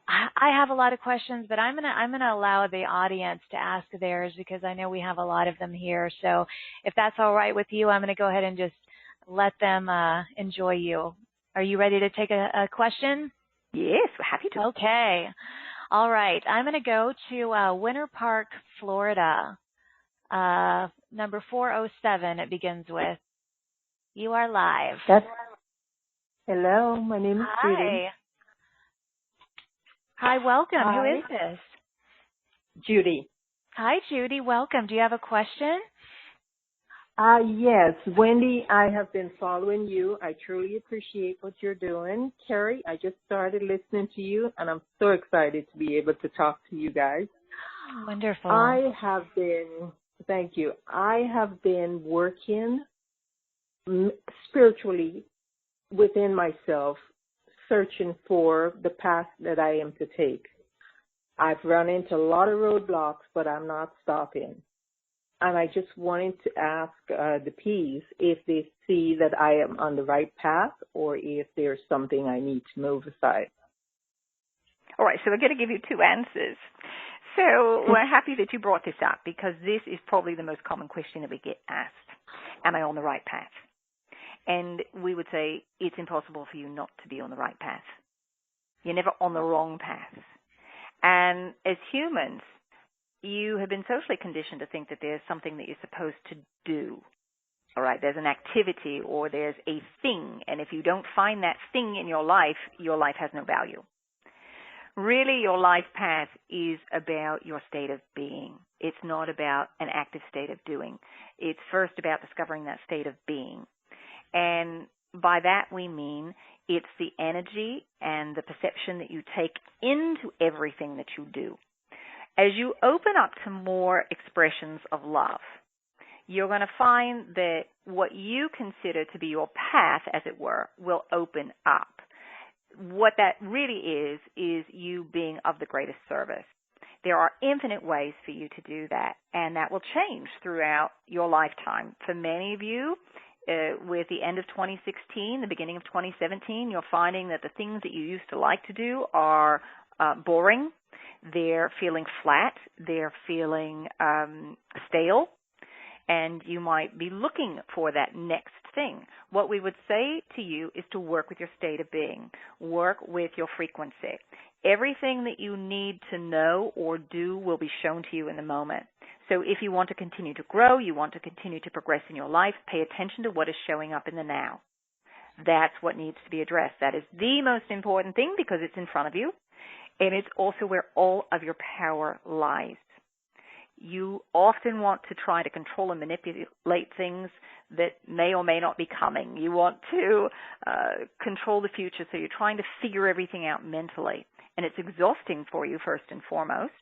I have a lot of questions, but I'm gonna allow the audience to ask theirs, because I know we have a lot of them here. So if that's all right with you, I'm gonna go ahead and just let them enjoy you. Are you ready to take a question? Yes, we're happy to. Okay. All right. I'm going to go to Winter Park, Florida. Number 407 it begins with. You are live. Hello, my name is Judy. Hi, welcome. Hi. Who is this? Judy. Hi, Judy. Welcome. Do you have a question? Yes, Wendy, I have been following you. I truly appreciate what you're doing. Carrie, I just started listening to you, and I'm so excited to be able to talk to you guys. Wonderful. Thank you. I have been working spiritually within myself, searching for the path that I am to take. I've run into a lot of roadblocks, but I'm not stopping. And I just wanted to ask the P's if they see that I am on the right path or if there's something I need to move aside. All right, so we're going to give you two answers. So we're happy that you brought this up because this is probably the most common question that we get asked. Am I on the right path? And we would say it's impossible for you not to be on the right path. You're never on the wrong path. And as humans, you have been socially conditioned to think that there's something that you're supposed to do. All right, there's an activity or there's a thing, and if you don't find that thing in your life has no value. Really, your life path is about your state of being. It's not about an active state of doing. It's first about discovering that state of being. And by that we mean it's the energy and the perception that you take into everything that you do. As you open up to more expressions of love, you're going to find that what you consider to be your path, as it were, will open up. What that really is you being of the greatest service. There are infinite ways for you to do that, and that will change throughout your lifetime. For many of you, with the end of 2016, the beginning of 2017, you're finding that the things that you used to like to do are boring. They're feeling flat. They're feeling stale. And you might be looking for that next thing. What we would say to you is to work with your state of being. Work with your frequency. Everything that you need to know or do will be shown to you in the moment. So if you want to continue to grow, you want to continue to progress in your life, pay attention to what is showing up in the now. That's what needs to be addressed. That is the most important thing because it's in front of you. And it's also where all of your power lies. You often want to try to control and manipulate things that may or may not be coming. You want to control the future, so you're trying to figure everything out mentally. And it's exhausting for you, first and foremost.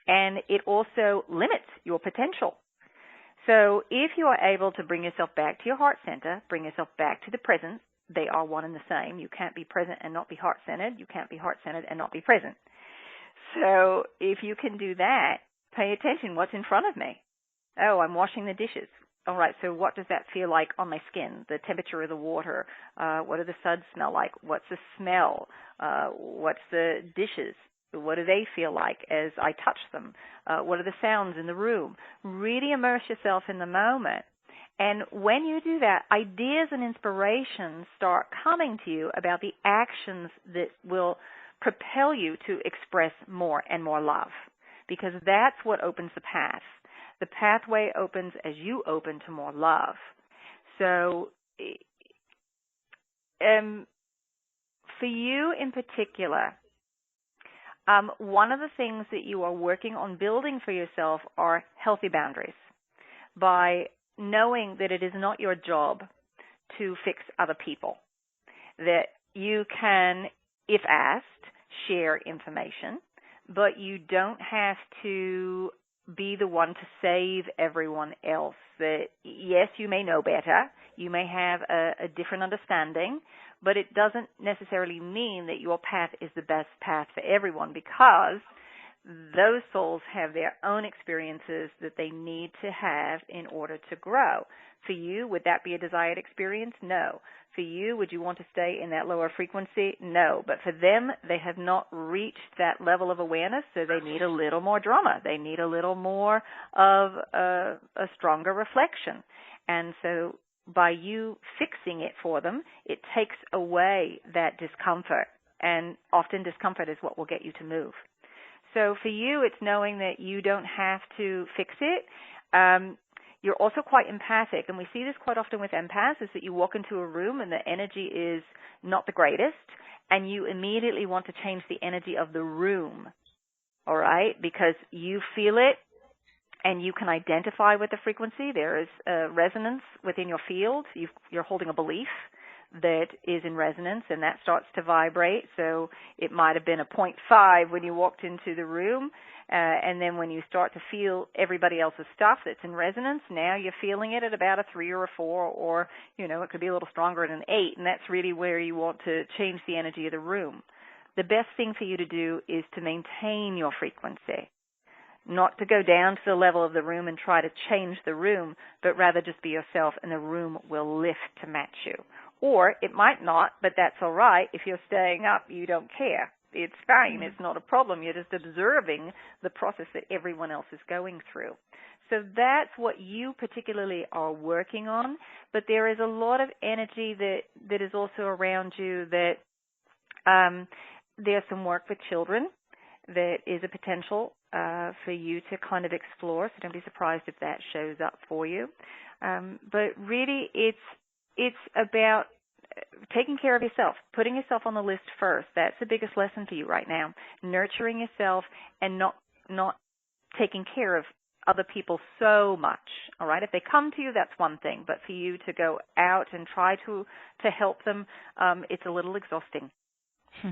And it also limits your potential. So if you are able to bring yourself back to your heart center, bring yourself back to the present, they are one and the same. You can't be present and not be heart-centered. You can't be heart-centered and not be present. So if you can do that, pay attention. What's in front of me? Oh, I'm washing the dishes. All right, so what does that feel like on my skin? The temperature of the water. What do the suds smell like? What's the smell? What's the dishes? What do they feel like as I touch them? What are the sounds in the room? Really immerse yourself in the moment. And when you do that, ideas and inspirations start coming to you about the actions that will propel you to express more and more love, because that's what opens the path. The pathway opens as you open to more love. So for you in particular, one of the things that you are working on building for yourself are healthy boundaries by knowing that it is not your job to fix other people, that you can, if asked, share information, but you don't have to be the one to save everyone else. That yes, you may know better, you may have a different understanding, but it doesn't necessarily mean that your path is the best path for everyone, because those souls have their own experiences that they need to have in order to grow. For you, would that be a desired experience? No. For you, would you want to stay in that lower frequency? No. But for them, they have not reached that level of awareness, so they need a little more drama. They need a little more of a stronger reflection. And so by you fixing it for them, it takes away that discomfort. And often discomfort is what will get you to move. So for you, it's knowing that you don't have to fix it. You're also quite empathic, and we see this quite often with empaths, is that you walk into a room and the energy is not the greatest, and you immediately want to change the energy of the room, all right, because you feel it and you can identify with the frequency. There is a resonance within your field. You're holding a belief that is in resonance, and that starts to vibrate. So it might have been a 0.5 when you walked into the room, and then when you start to feel everybody else's stuff that's in resonance, now you're feeling it at about a 3 or a 4, or, you know, it could be a little stronger at an 8, and that's really where you want to change the energy of the room. the best thing for you to do is to maintain your frequency, not to go down to the level of the room and try to change the room, but rather just be yourself, and the room will lift to match you. Or it might not, but that's all right. If you're staying up, you don't care. It's fine. It's not a problem. You're just observing the process that everyone else is going through. So that's what you particularly are working on, but there is a lot of energy that is also around you that there's some work with children that is a potential for you to kind of explore, so don't be surprised if that shows up for you. But really it's about taking care of yourself, putting yourself on the list first. That's the biggest lesson for you right now, nurturing yourself and not taking care of other people so much, all right? If they come to you, that's one thing, but for you to go out and try to help them, it's a little exhausting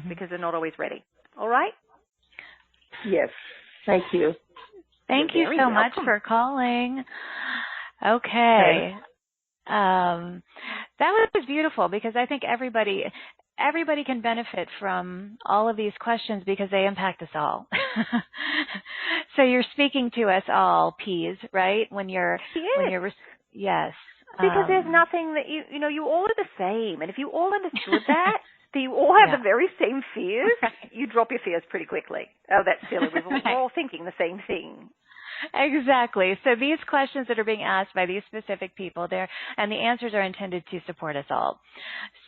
because they're not always ready, all right? Yes. Thank you. Thank you so much for calling. Okay. That was beautiful because I think everybody can benefit from all of these questions because they impact us all. So you're speaking to us all, P's, right? Yes. Because there's nothing that you all are the same, and if you all understood that you all have the very same fears, you drop your fears pretty quickly. Oh, that's silly. We're all thinking the same thing. Exactly. So these questions that are being asked by these specific people there, and the answers are intended to support us all.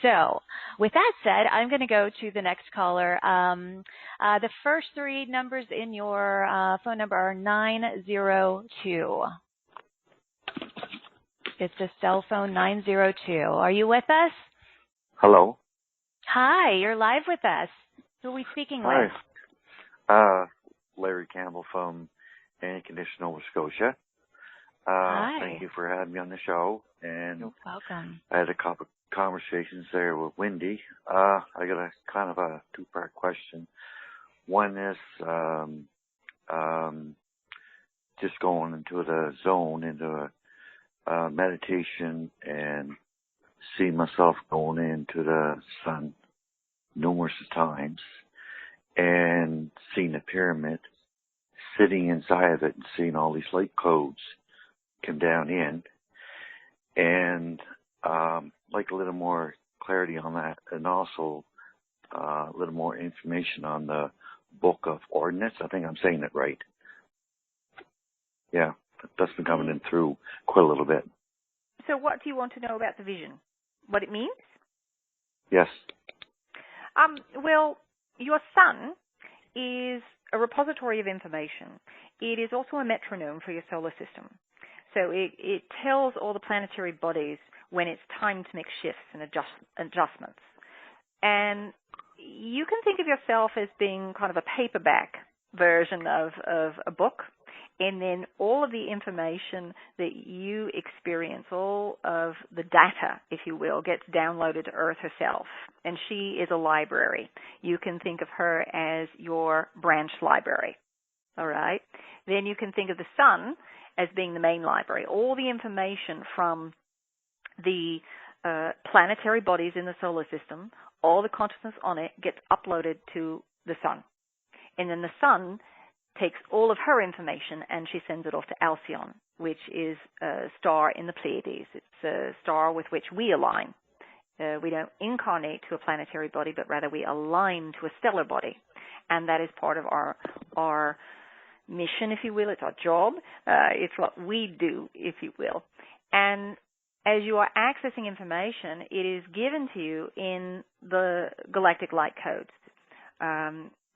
So with that said, I'm going to go to the next caller. The first three numbers in your phone number are 902. It's a cell phone 902. Are you with us? Hello. Hi, you're live with us. Who are we speaking with? Larry Campbell from Antigonish, Nova Scotia. Hi. Thank you for having me on the show. And you're welcome. I had a couple conversations there with Wendy. I got a kind of a two-part question. One is just going into the zone, into a meditation, and see myself going into the sun numerous times and seeing the pyramid, sitting inside of it and seeing all these light codes come down in, and like a little more clarity on that, and also a little more information on the Book of Ordinance. I think I'm saying it right. Yeah, that's been coming in through quite a little bit. So what do you want to know about the vision? What it means? Yes. Well, your sun is a repository of information. It is also a metronome for your solar system. So it tells all the planetary bodies when it's time to make shifts and adjustments. And you can think of yourself as being kind of a paperback version of a book, and then all of the information that you experience, all of the data, if you will, gets downloaded to Earth herself. And she is a library. You can think of her as your branch library. All right? Then you can think of the sun as being the main library. All the information from the planetary bodies in the solar system, all the consciousness on it gets uploaded to the sun. And then the sun takes all of her information and she sends it off to Alcyon, which is a star in the Pleiades. It's a star with which we align. We don't incarnate to a planetary body, but rather we align to a stellar body. And that is part of our mission, if you will. It's our job. It's what we do, if you will. And as you are accessing information, it is given to you in the galactic light codes.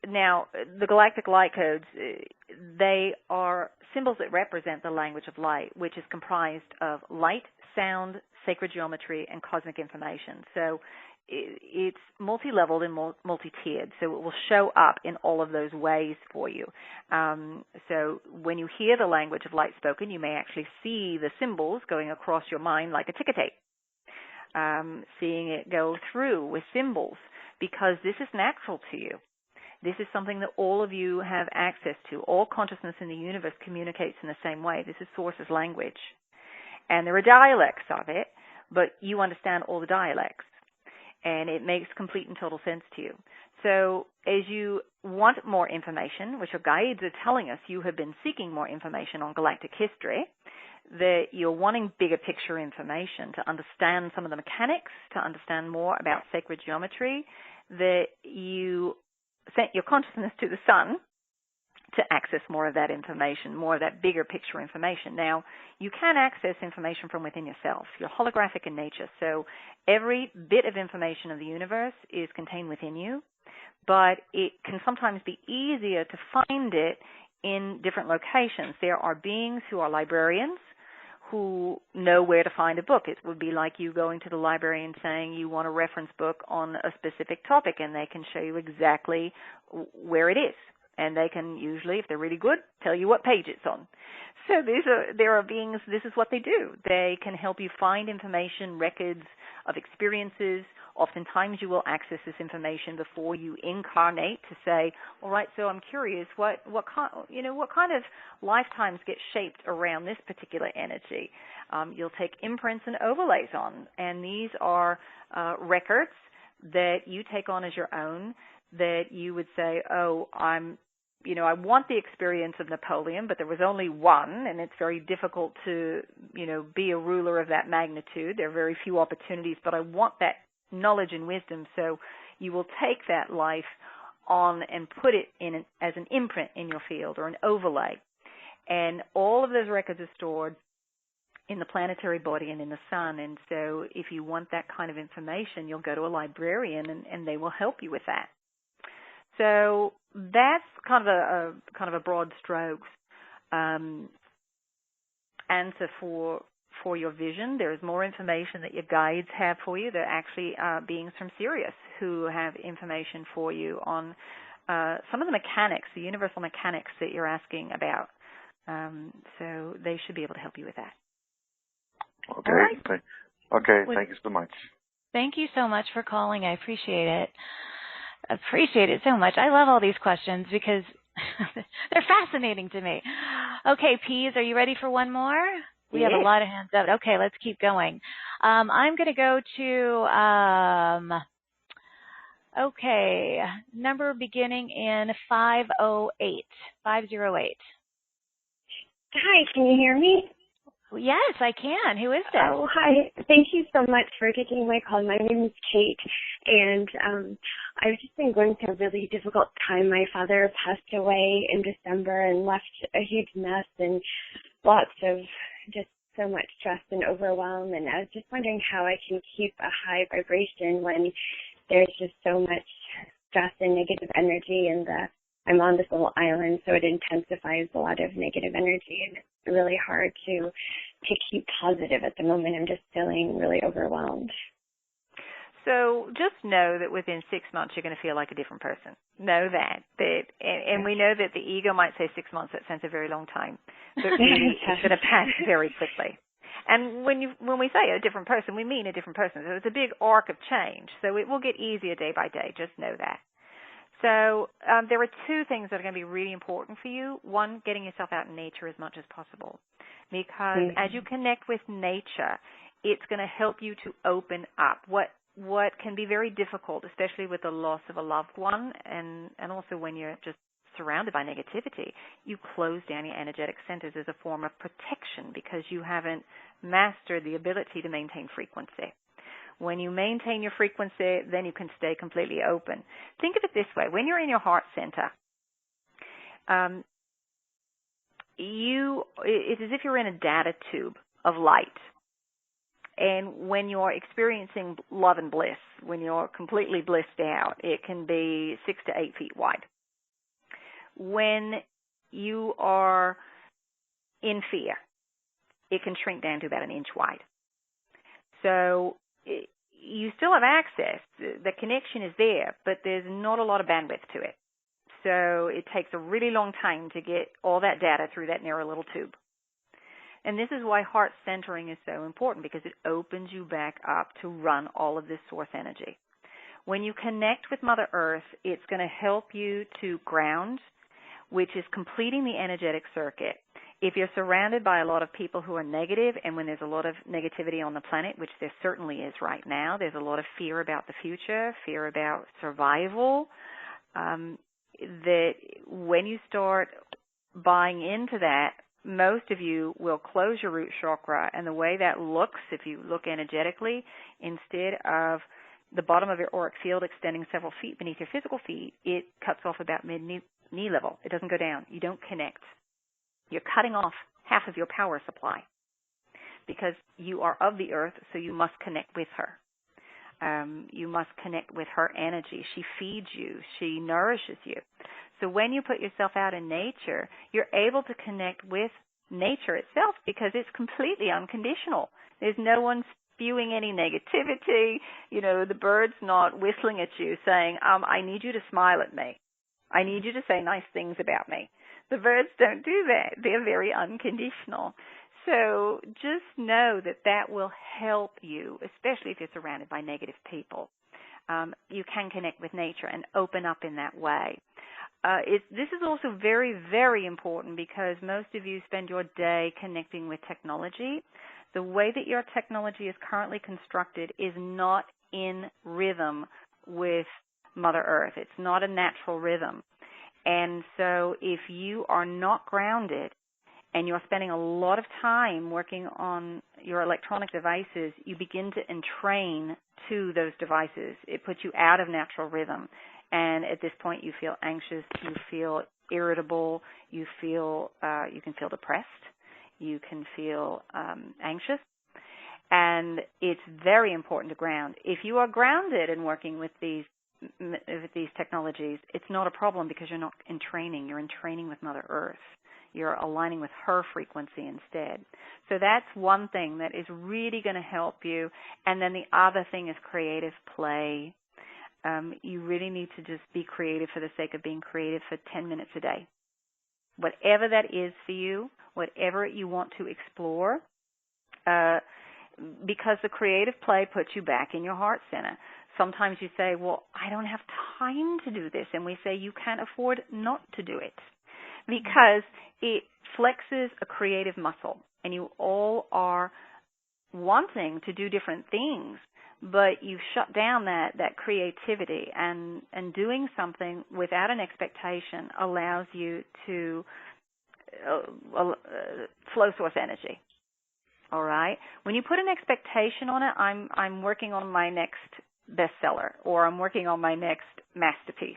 Now, the galactic light codes, they are symbols that represent the language of light, which is comprised of light, sound, sacred geometry, and cosmic information. So it's multi-leveled and multi-tiered, so it will show up in all of those ways for you. So when you hear the language of light spoken, you may actually see the symbols going across your mind like a ticker tape, seeing it go through with symbols, because this is natural to you. This is something that all of you have access to. All consciousness in the universe communicates in the same way. This is Source's language. And there are dialects of it, but you understand all the dialects. And it makes complete and total sense to you. So as you want more information, which your guides are telling us you have been seeking more information on galactic history, that you're wanting bigger picture information to understand some of the mechanics, to understand more about sacred geometry, that you sent your consciousness to the sun to access more of that information, more of that bigger picture information. Now, you can access information from within yourself. You're holographic in nature, so every bit of information of the universe is contained within you, but it can sometimes be easier to find it in different locations. There are beings who are librarians who know where to find a book. It would be like you going to the library and saying you want a reference book on a specific topic, and they can show you exactly where it is. And they can usually, if they're really good, tell you what page it's on. So there are beings, this is what they do. They can help you find information, records of experiences. Oftentimes you will access this information before you incarnate to say, all right, so I'm curious, what kind of lifetimes get shaped around this particular energy? You'll take imprints and overlays on, and these are records that you take on as your own, that you would say, oh, I want the experience of Napoleon, but there was only one, and it's very difficult to, be a ruler of that magnitude. There are very few opportunities, but I want that knowledge and wisdom. So you will take that life on and put it in as an imprint in your field or an overlay. And all of those records are stored in the planetary body and in the sun. And so if you want that kind of information, you'll go to a librarian and they will help you with that. So that's kind of a broad strokes answer for your vision. There's more information that your guides have for you. They're actually beings from Sirius who have information for you on some of the mechanics, the universal mechanics that you're asking about. So they should be able to help you with that. Okay. Right. Okay. Thank you so much. Thank you so much for calling. I appreciate it. So much. I love all these questions because they're fascinating to me. Okay, Peas, are you ready for one more? We have a lot of hands up. Okay, let's keep going. I'm going to go to, number beginning in 508. 508. Hi, can you hear me? Yes, I can. Who is this? Oh, hi. Thank you so much for taking my call. My name is Kate, and I've just been going through a really difficult time. My father passed away in December and left a huge mess and lots of just so much stress and overwhelm, and I was just wondering how I can keep a high vibration when there's just so much stress and negative energy, and I'm on this little island, so it intensifies a lot of negative energy, and it's really hard to keep positive at the moment. I'm just feeling really overwhelmed. So just know that within 6 months you're going to feel like a different person. Know that. And we know that the ego might say 6 months. That sounds a very long time. But really it's going to pass very quickly. And when we say a different person, we mean a different person. So it's a big arc of change. So it will get easier day by day. Just know that. So there are two things that are going to be really important for you. One, getting yourself out in nature as much as possible. Because as you connect with nature, it's going to help you to open up. What can be very difficult, especially with the loss of a loved one, and also when you're just surrounded by negativity, you close down your energetic centers as a form of protection because you haven't mastered the ability to maintain frequency. When you maintain your frequency, then you can stay completely open. Think of it this way. When you're in your heart center, it's as if you're in a data tube of light. And when you're experiencing love and bliss, when you're completely blissed out, it can be 6 to 8 feet wide. When you are in fear, it can shrink down to about 1 inch wide. So you still have access. The connection is there, but there's not a lot of bandwidth to it. So it takes a really long time to get all that data through that narrow little tube. And this is why heart centering is so important, because it opens you back up to run all of this source energy. When you connect with Mother Earth, it's going to help you to ground, which is completing the energetic circuit. If you're surrounded by a lot of people who are negative, and when there's a lot of negativity on the planet, which there certainly is right now, there's a lot of fear about the future, fear about survival, that when you start buying into that, most of you will close your root chakra, and the way that looks, if you look energetically, instead of the bottom of your auric field extending several feet beneath your physical feet, it cuts off about mid-knee level. It doesn't go down. You don't connect. You're cutting off half of your power supply because you are of the earth, so you must connect with her. You must connect with her energy. She feeds you. She nourishes you. So when you put yourself out in nature, you're able to connect with nature itself because it's completely unconditional. There's no one spewing any negativity. You know, the bird's not whistling at you saying, I need you to smile at me. I need you to say nice things about me. The birds don't do that. They're very unconditional. So just know that that will help you, especially if you're surrounded by negative people. You can connect with nature and open up in that way. This is also very, very important because most of you spend your day connecting with technology. The way that your technology is currently constructed is not in rhythm with Mother Earth. It's not a natural rhythm. And so if you are not grounded and you're spending a lot of time working on your electronic devices, you begin to entrain to those devices. It puts you out of natural rhythm. And at this point, you feel anxious, you feel irritable, you can feel depressed, you can feel anxious. And it's very important to ground. If you are grounded and working with these technologies, it's not a problem because you're not in training. You're in training with Mother Earth. You're aligning with her frequency instead. So that's one thing that is really going to help you. And then the other thing is creative play. You really need to just be creative for the sake of being creative for 10 minutes a day. Whatever that is for you, whatever you want to explore, because the creative play puts you back in your heart center. Sometimes you say, well, I don't have time to do this. And we say you can't afford not to do it because it flexes a creative muscle. And you all are wanting to do different things, but you shut down that creativity. And doing something without an expectation allows you to flow source energy. All right? When you put an expectation on it, I'm working on my next bestseller, or I'm working on my next masterpiece,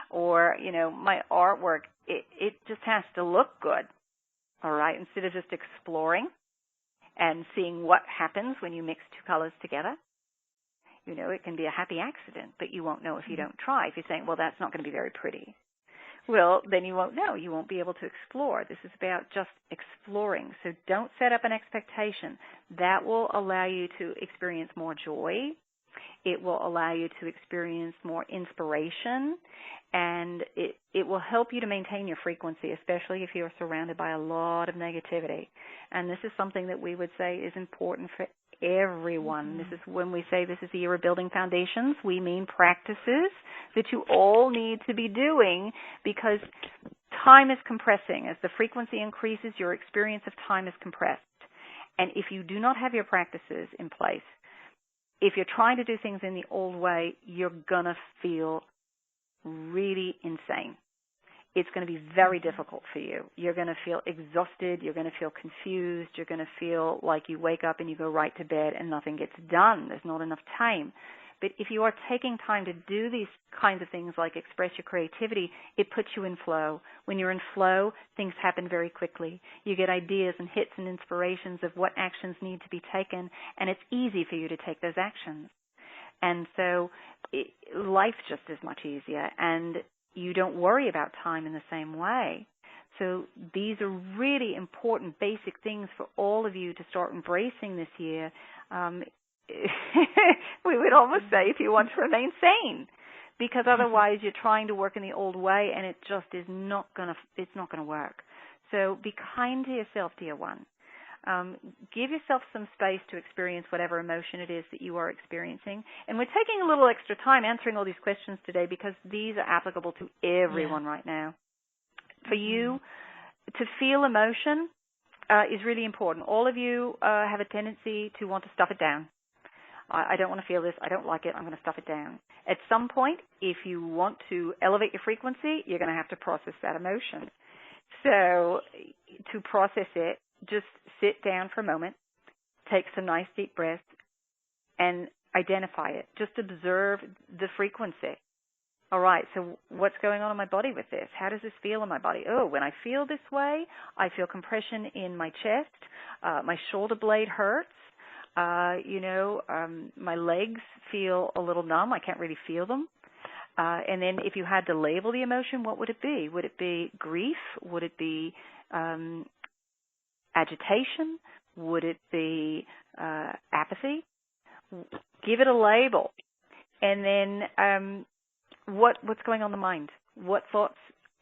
or, you know, my artwork, it just has to look good, all right, instead of just exploring and seeing what happens when you mix two colors together. You know, it can be a happy accident, but you won't know if you don't try. If you're saying, well, that's not going to be very pretty, well, then you won't know. You won't be able to explore. This is about just exploring. So don't set up an expectation. That will allow you to experience more joy. It will allow you to experience more inspiration, and it will help you to maintain your frequency, especially if you're surrounded by a lot of negativity. And this is something that we would say is important for everyone. This is when we say this is the year of building foundations, we mean practices that you all need to be doing because time is compressing. As the frequency increases, your experience of time is compressed. And if you do not have your practices in place, if you're trying to do things in the old way, you're going to feel really insane. It's going to be very difficult for you. You're going to feel exhausted. You're going to feel confused. You're going to feel like you wake up and you go right to bed and nothing gets done. There's not enough time. But if you are taking time to do these kinds of things like express your creativity, it puts you in flow. When you're in flow, things happen very quickly. You get ideas and hits and inspirations of what actions need to be taken, and it's easy for you to take those actions. And so life's just as much easier, and you don't worry about time in the same way. So these are really important basic things for all of you to start embracing this year. We would almost say if you want to remain sane, because otherwise you're trying to work in the old way and it just is not going to work. So be kind to yourself, dear one. Give yourself some space to experience whatever emotion it is that you are experiencing. And we're taking a little extra time answering all these questions today because these are applicable to everyone right now. For you, to feel emotion is really important. All of you have a tendency to want to stuff it down. I don't want to feel this. I don't like it. I'm going to stuff it down. At some point, if you want to elevate your frequency, you're going to have to process that emotion. So to process it, just sit down for a moment, take some nice deep breaths, and identify it. Just observe the frequency. All right, so what's going on in my body with this? How does this feel in my body? Oh, when I feel this way, I feel compression in my chest. My shoulder blade hurts. My legs feel a little numb. I can't really feel them. And then if you had to label the emotion, what would it be? Would it be grief? Would it be agitation? Would it be apathy? Give it a label. And then what's going on in the mind? What thoughts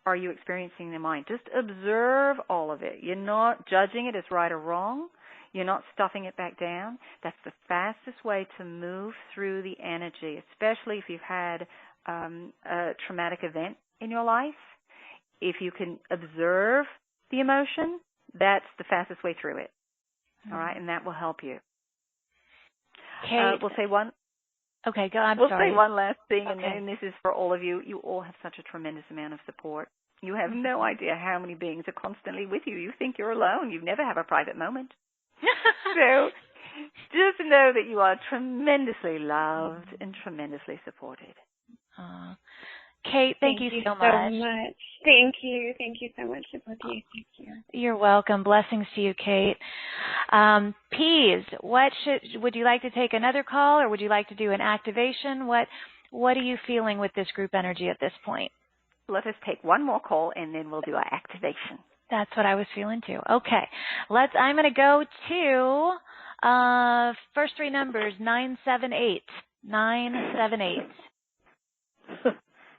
are you experiencing in the mind? Just observe all of it. You're not judging it as right or wrong. You're not stuffing it back down. That's the fastest way to move through the energy, especially if you've had a traumatic event in your life. If you can observe the emotion, that's the fastest way through it. All right, and that will help you. Kate, we'll say one. Okay, go. I'm we'll sorry. say one last thing, okay. and this is for all of you. You all have such a tremendous amount of support. You have no idea how many beings are constantly with you. You think you're alone. You never have a private moment. So just know that you are tremendously loved and tremendously supported. Kate, thank you so much. Thank you. Thank you so much to both of you. Thank you. You're welcome. Blessings to you, Kate. Peas, would you like to take another call, or would you like to do an activation? What are you feeling with this group energy at this point? Let us take one more call, and then we'll do our activation. That's what I was feeling too. Okay. I'm going to go to first three numbers, 978. 978.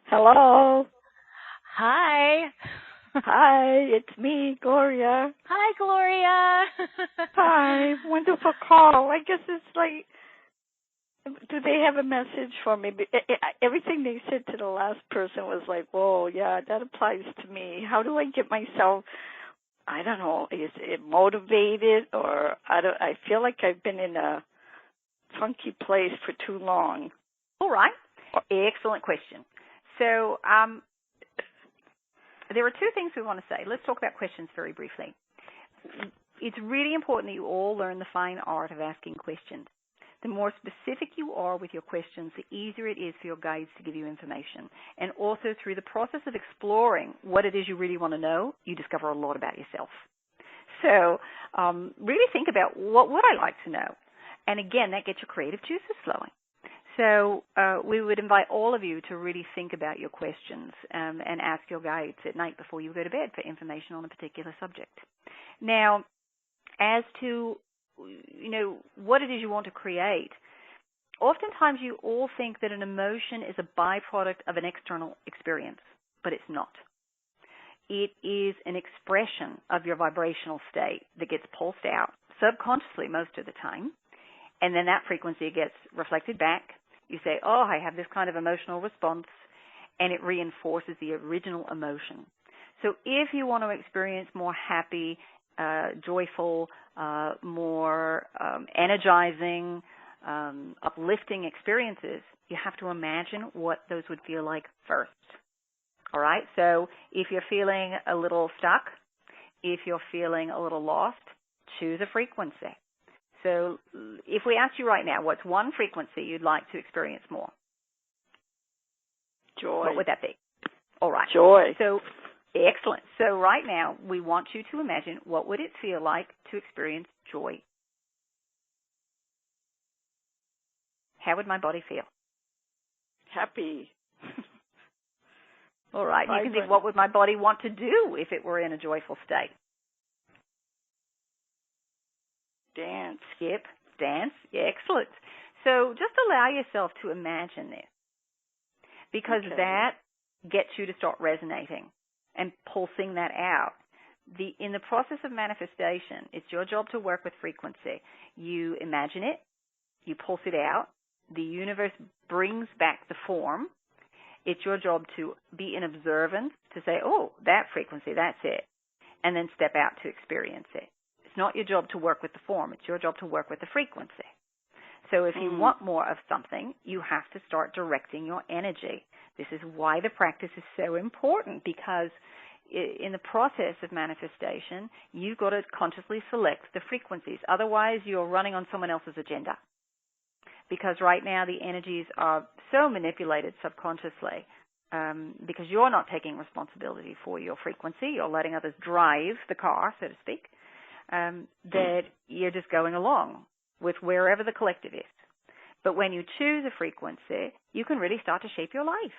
Hello. Hi. Hi, it's me, Gloria. Hi, Gloria. Hi, wonderful call. I guess it's like, do they have a message for me? Everything they said to the last person was like, whoa, yeah, that applies to me. How do I get myself, I don't know, is it motivated, or I feel like I've been in a funky place for too long. All right. Excellent question. So there are two things we want to say. Let's talk about questions very briefly. It's really important that you all learn the fine art of asking questions. The more specific you are with your questions, the easier it is for your guides to give you information. And also through the process of exploring what it is you really want to know, you discover a lot about yourself. So really think about what would I like to know? And again, that gets your creative juices flowing. So we would invite all of you to really think about your questions and ask your guides at night before you go to bed for information on a particular subject. Now, as to what it is you want to create, oftentimes you all think that an emotion is a byproduct of an external experience, but it's not. It is an expression of your vibrational state that gets pulsed out subconsciously most of the time, and then that frequency gets reflected back. You say, oh, I have this kind of emotional response, and it reinforces the original emotion. So if you want to experience more happy, joyful, more energizing, uplifting experiences, you have to imagine what those would feel like first. All right? So if you're feeling a little stuck, if you're feeling a little lost, choose a frequency. So if we ask you right now, what's one frequency you'd like to experience more? Joy. What would that be? All right. Joy. So excellent. So right now, we want you to imagine what would it feel like to experience joy? How would my body feel? Happy. All right. You can think, what would my body want to do if it were in a joyful state? Dance. Skip, dance. Excellent. So just allow yourself to imagine this, because that gets you to start resonating and pulsing that out. In the process of manifestation, it's your job to work with frequency. You imagine it, you pulse it out, the universe brings back the form. It's your job to be in observance, to say, oh, that frequency, that's it. and then step out to experience it. It's not your job to work with the form. It's your job to work with the frequency. So if you want more of something, you have to start directing your energy. This is why the practice is so important, because in the process of manifestation, you've got to consciously select the frequencies. Otherwise, you're running on someone else's agenda. Because right now the energies are so manipulated subconsciously because you're not taking responsibility for your frequency. You're letting others drive the car, so to speak, that you're just going along with wherever the collective is. But when you choose a frequency, you can really start to shape your life.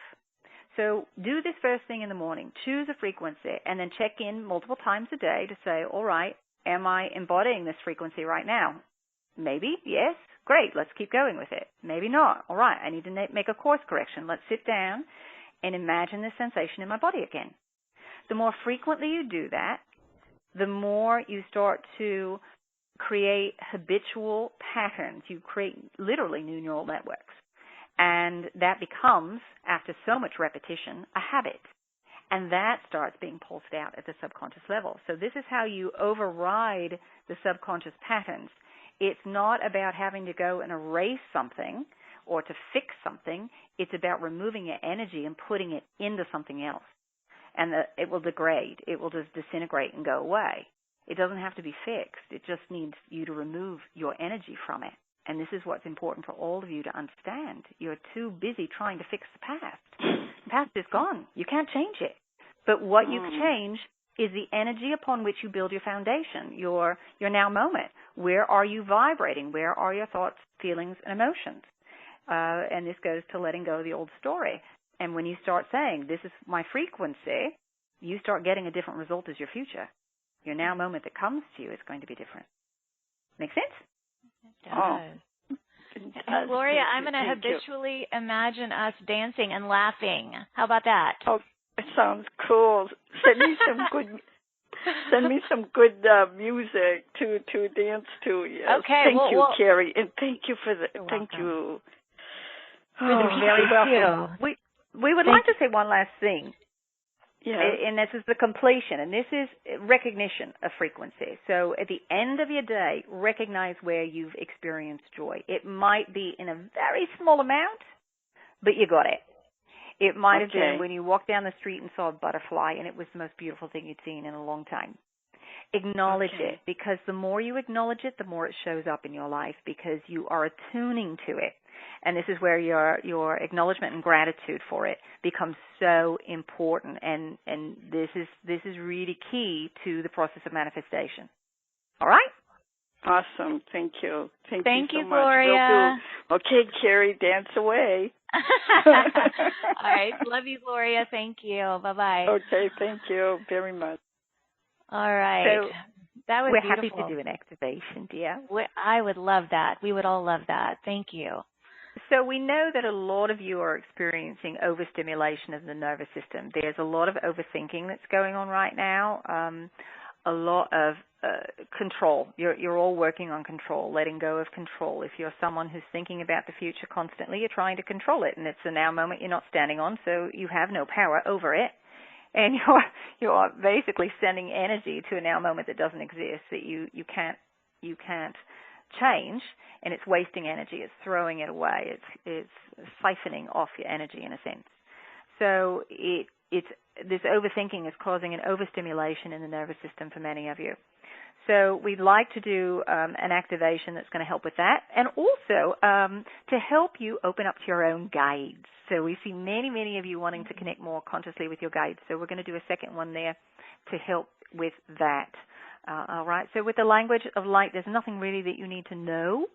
So do this first thing in the morning. Choose a frequency and then check in multiple times a day to say, all right, am I embodying this frequency right now? Maybe, yes. Great, let's keep going with it. Maybe not. All right, I need to make a course correction. Let's sit down and imagine the sensation in my body again. The more frequently you do that, the more you start to create habitual patterns. You create literally new neural networks. And that becomes, after so much repetition, a habit. And that starts being pulsed out at the subconscious level. So this is how you override the subconscious patterns. It's not about having to go and erase something or to fix something. It's about removing your energy and putting it into something else. And it will degrade. It will just disintegrate and go away. It doesn't have to be fixed. It just needs you to remove your energy from it. And this is what's important for all of you to understand. You're too busy trying to fix the past. The past is gone. You can't change it. But what you can change is the energy upon which you build your foundation, your now moment. Where are you vibrating? Where are your thoughts, feelings, and emotions? And this goes to letting go of the old story. And when you start saying, this is my frequency, you start getting a different result as your future. Your now moment that comes to you is going to be different. Make sense? It does. And Gloria, I'm going to habitually imagine us dancing and laughing. How about that? Oh, it sounds cool. Send me some good music to dance to. Yes. Okay. Thank you, Carrie, and thank you for the. Thank you. You're very welcome. We would like to say one last thing. Yeah. And this is the completion, and this is recognition of frequency. So at the end of your day, recognize where you've experienced joy. It might be in a very small amount, but you got it. It might have been when you walked down the street and saw a butterfly, and it was the most beautiful thing you'd seen in a long time. Acknowledge it, because the more you acknowledge it, the more it shows up in your life, because you are attuning to it. And this is where your acknowledgement and gratitude for it becomes so important. And this is really key to the process of manifestation. All right? Awesome. Thank you. Thank you so much. Gloria. Okay, Carrie, dance away. All right. Love you, Gloria. Thank you. Bye-bye. Okay, thank you very much. All right. So that was we're beautiful. happy to do an activation, dear. I would love that. We would all love that. Thank you. So we know that a lot of you are experiencing overstimulation of the nervous system. There's a lot of overthinking that's going on right now, a lot of control. You're all working on control, letting go of control. If you're someone who's thinking about the future constantly, you're trying to control it, and it's a now moment you're not standing on, so you have no power over it. And you're basically sending energy to a now moment that doesn't exist, that you can't change, and it's wasting energy. It's throwing it away. It's siphoning off your energy in a sense. So it's this overthinking is causing an overstimulation in the nervous system for many of you. So we'd like to do an activation that's going to help with that, and also to help you open up to your own guides. So we see many of you wanting to connect more consciously with your guides. So we're going to do a second one there to help with that. All right. So with the language of light, there's nothing really that you need to know.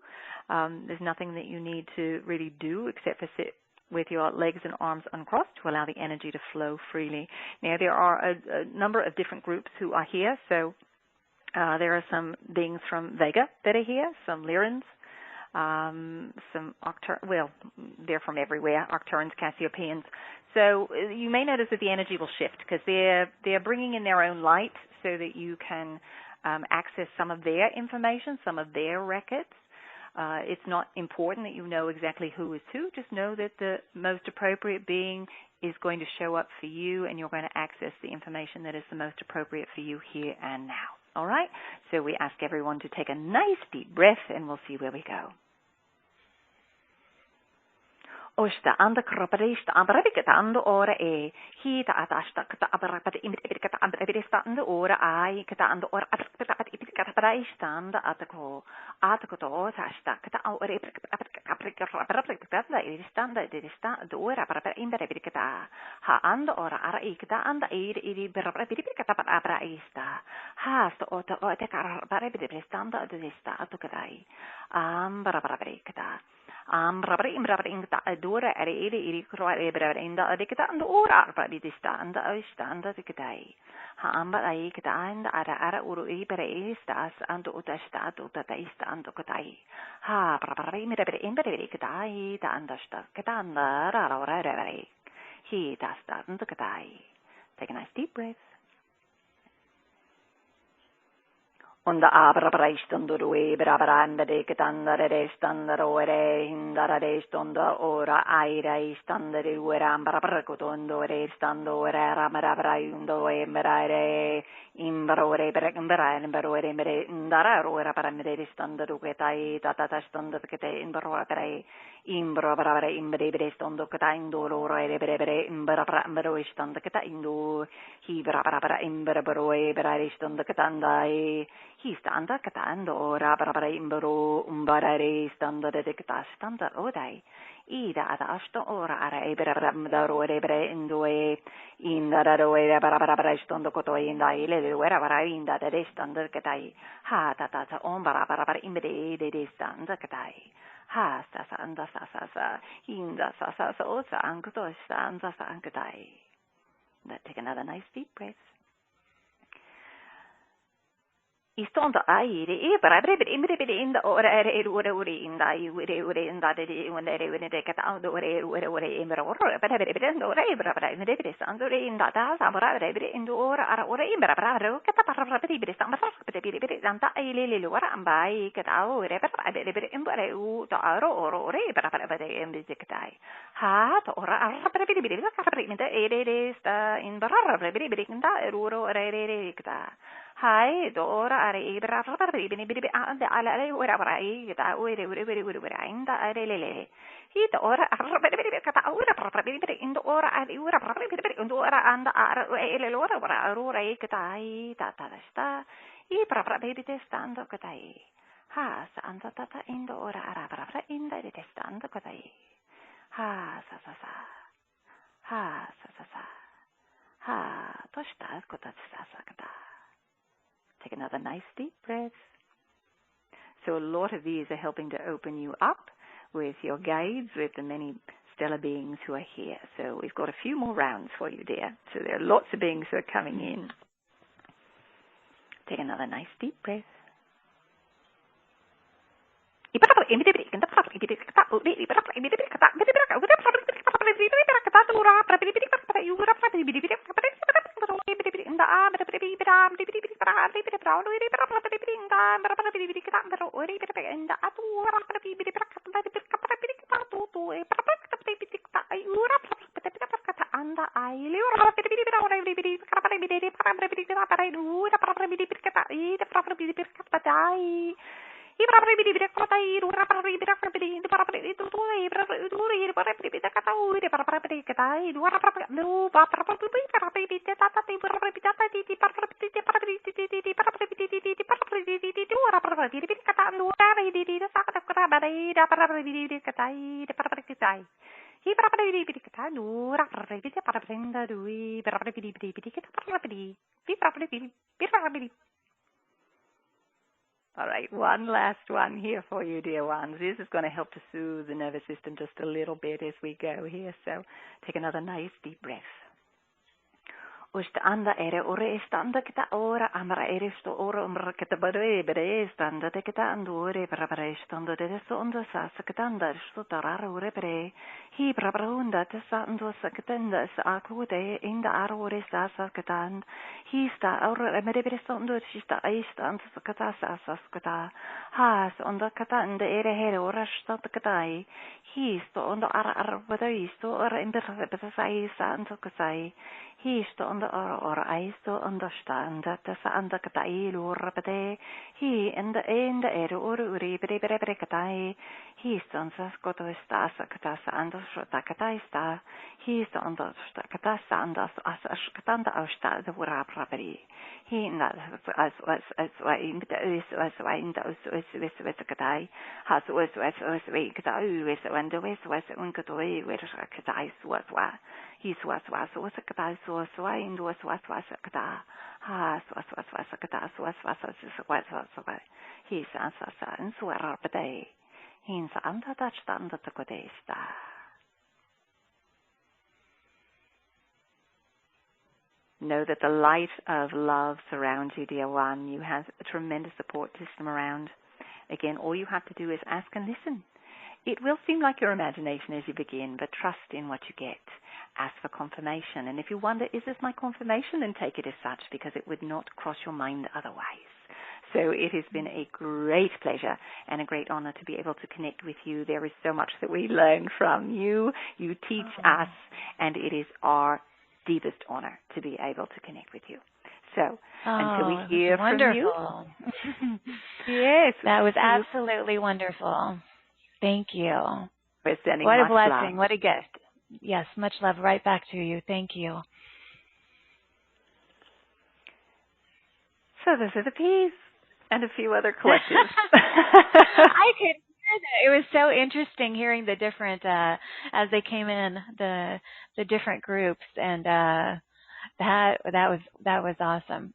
There's nothing that you need to really do except for sit with your legs and arms uncrossed to allow the energy to flow freely. Now, there are a number of different groups who are here. So there are some beings from Vega that are here, some Lyrans, some they're from everywhere, Arcturians, Cassiopeians. So you may notice that the energy will shift because they're bringing in their own light so that you can access some of their information, some of their records. It's not important that you know exactly who is who. Just know that the most appropriate being is going to show up for you, and you're going to access the information that is the most appropriate for you here and now. All right? So we ask everyone to take a nice deep breath, and we'll see where we go. Osta anda kroparista anda rabikata anda ora e hita atasta kata abarapata imrikata anda rabista anda ora ai kata anda ora atakata ipikata paraista anda atako to sasta kata ora aprikata iristanda dirista ora para imrikata ha anda ora ara ikata anda iri berapirikata para abraista ha sto ota ota para biristanda dirista atukadai ambara para birikata imbrabring adora iri kroare inda adikata and ora pradista and anda diktai ha amba ai kita and ara uru ibere estas and utasta utaista and ukatai ha prapari mirabere imbere kitai ta andasta katanda ora revere he tasta and ukatai. Take a nice deep breath. Onda abra praistandurue brabranda de katandare restandare hindara restonda ora aira istandare uera brabrakotondo restando ora ramarabraindo embrare imbrore berembrare mere ndara ora paramere restandaru ketai tata standa kete imbrore pere imbro brabare imbre brestondo ketai indoro ora bere imbro istanda ketai indo hi brabara imbro brare standa ketandai hi standa katando ora brabare imbro umbarare standa de ketastanda odai ida asto ora ara ebramdaro bre indoe indaro brabara stondo koto indai le ora bara inda de standa ketai ha tata ombara brabara imbre de standa ketai ha sta anda sa inda sa osa anguto sta sa anketai. Let's take another nice deep breath. Istonda aire e brabre imre inda ora ore inda ure inda de when they get out ore imre ora brabre ora brabre imre sandore inda da brabre indo ora ara ora imre brabre kata brabre ibre sta brabre anta ile ora ambai kata ore brabre imre u to ore brabre imre ketai ha to ora brabre ibre brabre inda ere sta in brabre inda ore kata hai dora are ibra bini anda ala ora brai kita ure inda are lele hita ora bini kata ora bini indo ora are ora bini indo ora anda are ele ora ora kita ai tata sta I bini testando kita ai ha sa anda tata indo ora ara inda de testando kita ai ha sa ha sa ha to sta kota sa kata. Take another nice deep breath. So a lot of these are helping to open you up with your guides, with the many stellar beings who are here. So we've got a few more rounds for you, dear. So there are lots of beings who are coming in. Take another nice deep breath. All right, one last one here for you, dear ones. This is going to help to soothe the nervous system just a little bit as we go here. So take another nice deep breath. Usta anda ere ore estanda kita ora amra ere sto ora umra kita bare bere standa te kita andore para bare standa de so ondo sa sakatanda sto tarara ore bere hi para unda te sa ondo sakatanda sa akude inda arore sa sakatan hi sta ora mere bere standa sta ista anta sakata sa sakata ha so ondo kata anda ere here ora sta katai hi sto ondo ara bere sto ora imber bere sai sa anta kasai hi sto ondo or aisto understanda tasa anda katai lura pate hi enda uri bere katai hi sto anda skoto sta sakata anda shota katai sta hi sto anda kata anda as katanda austa de ura properi hi na as wa in da us katai has us we katai us wanda us unkatoi we katai wa He's was katai so in was kata ha so kata he's ansasa and so arapade he's anda touch anda to kodesta. Know that the light of love surrounds you, dear one. You have a tremendous support system around. Again, all you have to do is ask and listen. It will seem like your imagination as you begin, but trust in what you get. Ask for confirmation. And if you wonder, is this my confirmation? Then take it as such, because it would not cross your mind otherwise. So it has been a great pleasure and a great honor to be able to connect with you. There is so much that we learn from you. You teach us, and it is our deepest honor to be able to connect with you. So until we hear from you. Yes. That was absolutely wonderful. Thank you. We're sending what much a blessing. love. What a gift. Yes, much love right back to you. Thank you. So those are the P's and a few other collectives. I could hear that. It was so interesting hearing the different, as they came in, the different groups, and that was awesome.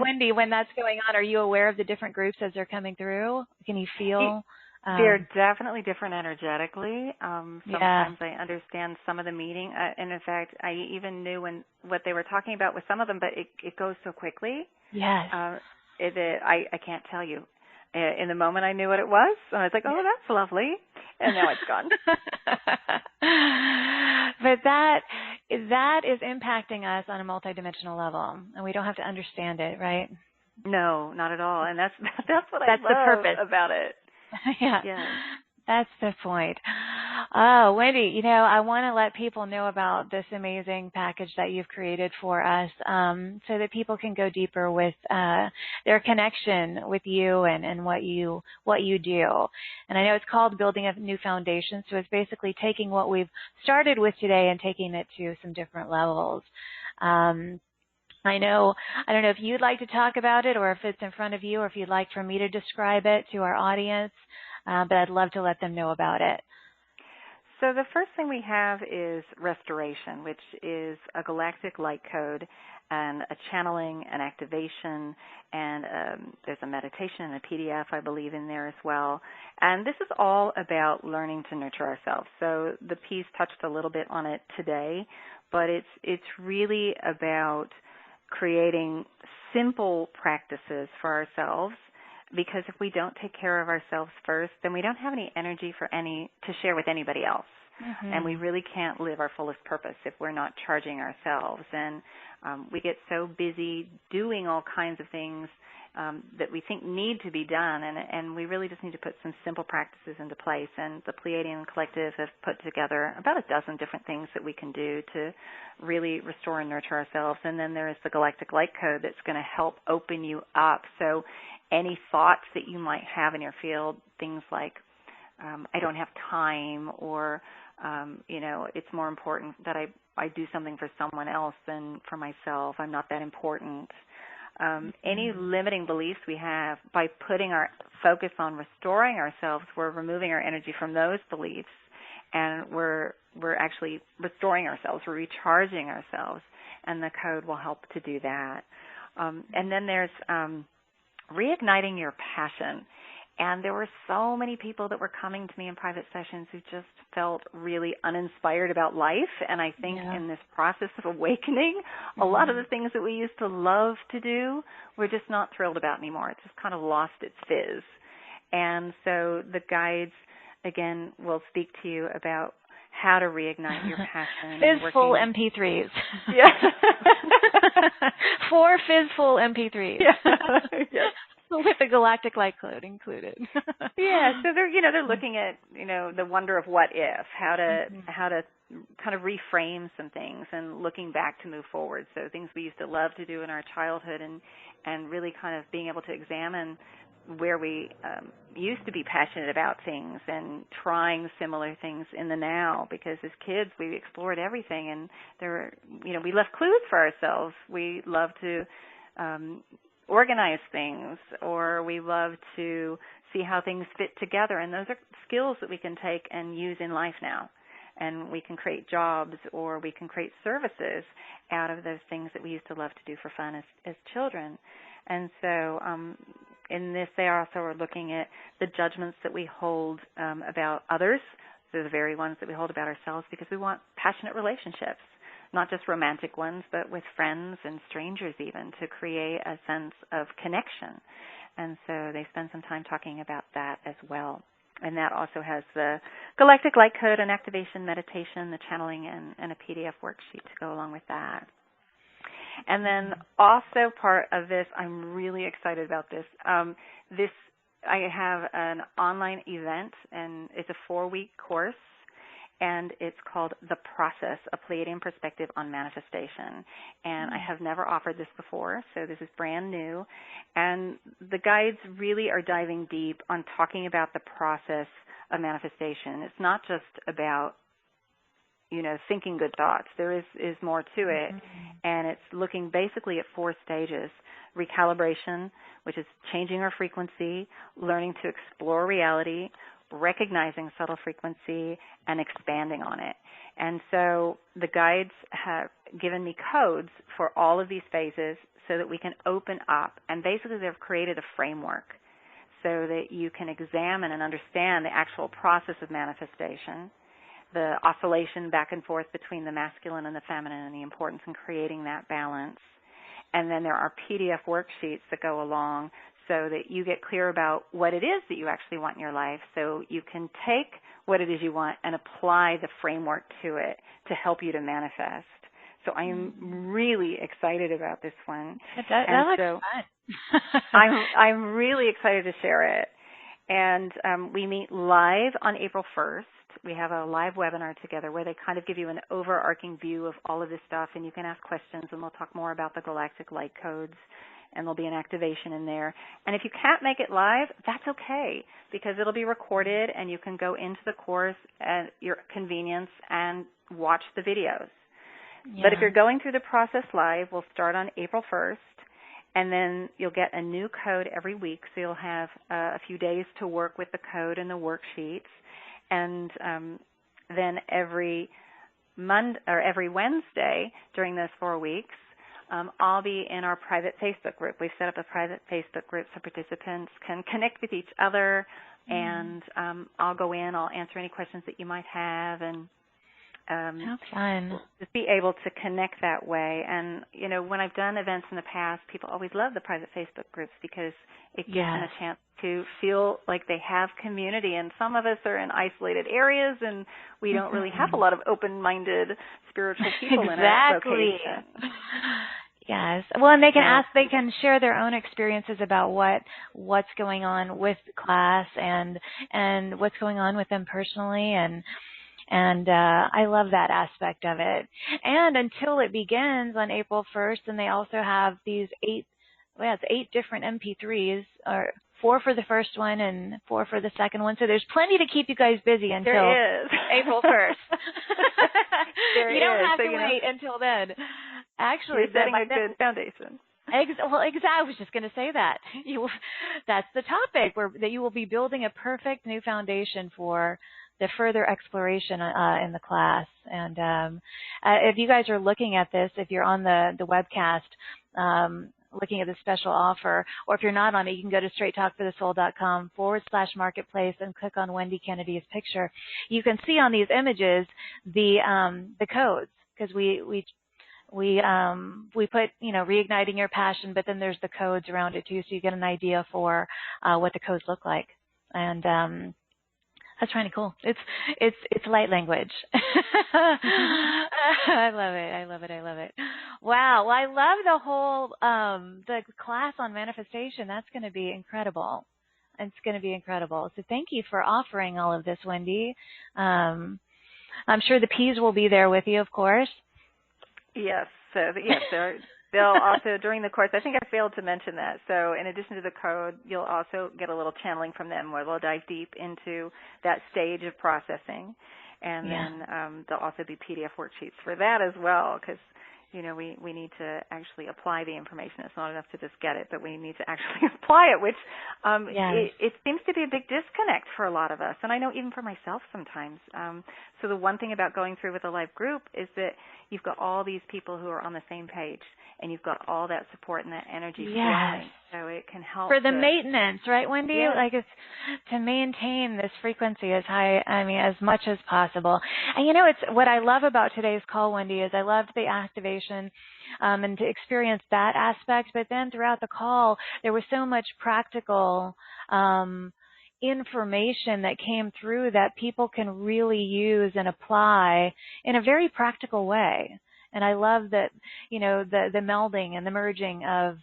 Wendy, when that's going on, are you aware of the different groups as they're coming through? Can you feel? They're definitely different energetically. Sometimes I understand some of the meaning. And in fact, I even knew what they were talking about with some of them, but it goes so quickly. Yes. I can't tell you. In the moment I knew what it was, and I was like, oh, that's lovely. And now it's gone. But that is impacting us on a multidimensional level, and we don't have to understand it, right? No, not at all. And that's what I love the purpose about it. Yeah. That's the point. Oh, Wendy, I want to let people know about this amazing package that you've created for us, so that people can go deeper with their connection with you and what you do. And I know it's called Building a New Foundation, so it's basically taking what we've started with today and taking it to some different levels. I don't know if you'd like to talk about it or if it's in front of you or if you'd like for me to describe it to our audience, but I'd love to let them know about it. So the first thing we have is restoration, which is a galactic light code and a channeling, an activation, and there's a meditation and a PDF, I believe, in there as well. And this is all about learning to nurture ourselves. So the piece touched a little bit on it today, but it's really about creating simple practices for ourselves, because if we don't take care of ourselves first, then we don't have any energy to share with anybody else. Mm-hmm. And we really can't live our fullest purpose if we're not charging ourselves. And we get so busy doing all kinds of things that we think need to be done, and we really just need to put some simple practices into place. And the Pleiadian Collective has put together about a dozen different things that we can do to really restore and nurture ourselves. And then there is the Galactic Light Code that's going to help open you up. So any thoughts that you might have in your field, things like I don't have time, or it's more important that I do something for someone else than for myself. I'm not that important. Any limiting beliefs we have, by putting our focus on restoring ourselves, we're removing our energy from those beliefs, and we're actually restoring ourselves, we're recharging ourselves, and the code will help to do that. And then there's reigniting your passion. And there were so many people that were coming to me in private sessions who just felt really uninspired about life. And I think in this process of awakening, a lot of the things that we used to love to do, we're just not thrilled about anymore. It's just kind of lost its fizz. And so the guides, again, will speak to you about how to reignite your passion. Fizzful MP3s. Yeah. 4 fizzful MP3s. Yeah. With the galactic light code included. Yeah, so they're looking at, the wonder of what if, how to kind of reframe some things and looking back to move forward. So things we used to love to do in our childhood and really kind of being able to examine where we used to be passionate about things and trying similar things in the now, because as kids we explored everything, and we left clues for ourselves. We love to organize things, or we love to see how things fit together, and those are skills that we can take and use in life now. And we can create jobs, or we can create services out of those things that we used to love to do for fun as children. And so in this, they also are looking at the judgments that we hold about others. They're the very ones that we hold about ourselves, because we want passionate relationships, not just romantic ones, but with friends and strangers even, to create a sense of connection. And so they spend some time talking about that as well. And that also has the Galactic Light Code and Activation Meditation, the channeling, and a PDF worksheet to go along with that. And then also part of this, I'm really excited about this. I have an online event, and it's a 4-week course, and it's called The Process, A Pleiadian Perspective on Manifestation. And I have never offered this before, so this is brand new. And the guides really are diving deep on talking about the process of manifestation. It's not just about, thinking good thoughts. There is more to it, and it's looking basically at 4 stages. Recalibration, which is changing our frequency, learning to explore reality, recognizing subtle frequency, and expanding on it. And so the guides have given me codes for all of these phases so that we can open up, and basically they've created a framework so that you can examine and understand the actual process of manifestation, the oscillation back and forth between the masculine and the feminine, and the importance in creating that balance. And then there are PDF worksheets that go along so that you get clear about what it is that you actually want in your life, so you can take what it is you want and apply the framework to it to help you to manifest. So I am really excited about this one. That looks fun. I'm really excited to share it. And we meet live on April 1st. We have a live webinar together where they kind of give you an overarching view of all of this stuff, and you can ask questions, and we'll talk more about the galactic light codes, and there'll be an activation in there. And if you can't make it live, that's okay, because it'll be recorded, and you can go into the course at your convenience and watch the videos. Yeah. But if you're going through the process live, we'll start on April 1st, and then you'll get a new code every week, so you'll have a few days to work with the code and the worksheets. And then every Wednesday during those 4 weeks, I'll be in our private Facebook group. We've set up a private Facebook group so participants can connect with each other, and I'll go in, I'll answer any questions that you might have, and how fun. Just be able to connect that way. And, when I've done events in the past, people always love the private Facebook groups because it gives them a chance to feel like they have community. And some of us are in isolated areas, and we don't really have a lot of open-minded spiritual people in our location. Yes. Well, and they can share their own experiences about what's going on with class and what's going on with them personally, and I love that aspect of it. And until it begins on April 1st, and they also have these 8 different MP3s, or 4 for the first one and 4 for the second one. So there's plenty to keep you guys busy until April 1st. You don't have to wait until then. Actually, you're setting a good foundation. Well, exactly. I was just going to say that. That's the topic, that you will be building a perfect new foundation for the further exploration in the class. And if you guys are looking at this, if you're on the webcast, looking at the special offer. Or if you're not on it, you can go to straighttalkforthesoul.com/marketplace and click on Wendy Kennedy's picture. You can see on these images the codes, because we put, reigniting your passion, but then there's the codes around it too, so you get an idea for what the codes look like. And that's kind of cool. It's light language. I love it. Wow. Well, I love the whole the class on manifestation. That's going to be incredible. It's going to be incredible. So thank you for offering all of this, Wendy. I'm sure the P's will be there with you, of course. Yes. So they'll also, during the course, I think I failed to mention that. So in addition to the code, you'll also get a little channeling from them where they'll dive deep into that stage of processing. And then there'll also be PDF worksheets for that as well, because, we need to actually apply the information. It's not enough to just get it, but we need to actually apply it, which it seems to be a big disconnect for a lot of us. And I know even for myself sometimes. So the one thing about going through with a live group is that you've got all these people who are on the same page, and you've got all that support and that energy flowing. So it can help. For the maintenance, right, Wendy? Yes. Like it's to maintain this frequency as high, as much as possible. And it's what I love about today's call, Wendy, is I loved the activation and to experience that aspect. But then throughout the call, there was so much practical information that came through that people can really use and apply in a very practical way. And I love that, the melding and the merging of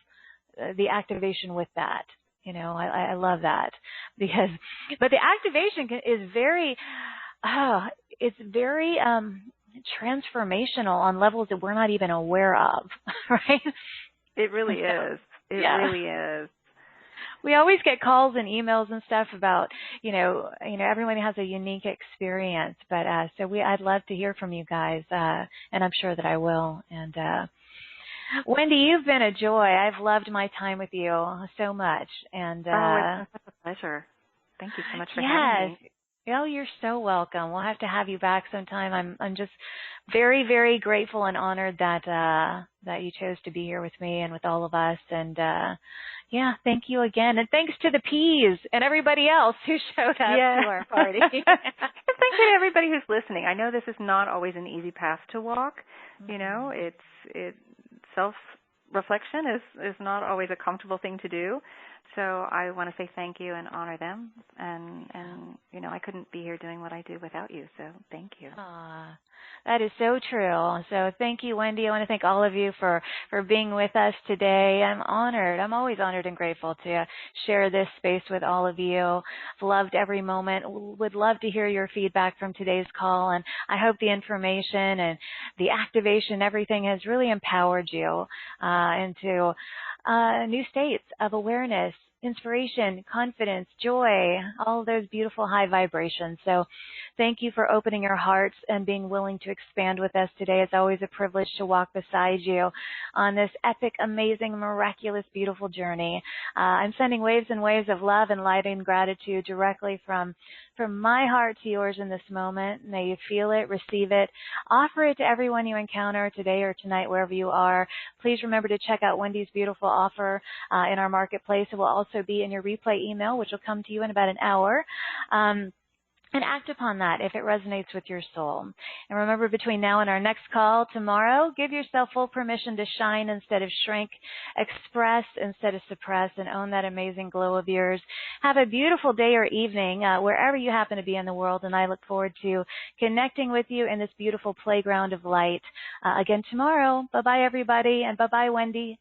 the activation with that. I love that but the activation is very, it's very transformational on levels that we're not even aware of, right? It really is. It really is. We always get calls and emails and stuff about, everyone has a unique experience, but I'd love to hear from you guys, and I'm sure that I will. And Wendy, you've been a joy. I've loved my time with you so much. And it's such a pleasure. Thank you so much for having me. Oh, you're so welcome. We'll have to have you back sometime. I'm just very, very grateful and honored that you chose to be here with me and with all of us. And thank you again. And thanks to the P's and everybody else who showed up to our party. And thank you to everybody who's listening. I know this is not always an easy path to walk. Self-reflection is not always a comfortable thing to do. So I want to say thank you and honor them. And I couldn't be here doing what I do without you. So thank you. That is so true. So thank you, Wendy. I want to thank all of you for being with us today. I'm honored. I'm always honored and grateful to share this space with all of you. Loved every moment. Would love to hear your feedback from today's call. And I hope the information and the activation, everything has really empowered you into new states of awareness, inspiration, confidence, joy, all of those beautiful high vibrations. So thank you for opening your hearts and being willing to expand with us today. It's always a privilege to walk beside you on this epic, amazing, miraculous, beautiful journey. I'm sending waves and waves of love and light and gratitude directly from my heart to yours in this moment. May you feel it, receive it, offer it to everyone you encounter today or tonight, wherever you are. Please remember to check out Wendy's beautiful offer in our marketplace. It will also be in your replay email, which will come to you in about an hour. And act upon that if it resonates with your soul. And remember, between now and our next call tomorrow, give yourself full permission to shine instead of shrink, express instead of suppress, and own that amazing glow of yours. Have a beautiful day or evening wherever you happen to be in the world, and I look forward to connecting with you in this beautiful playground of light again tomorrow. Bye-bye, everybody, and bye-bye, Wendy.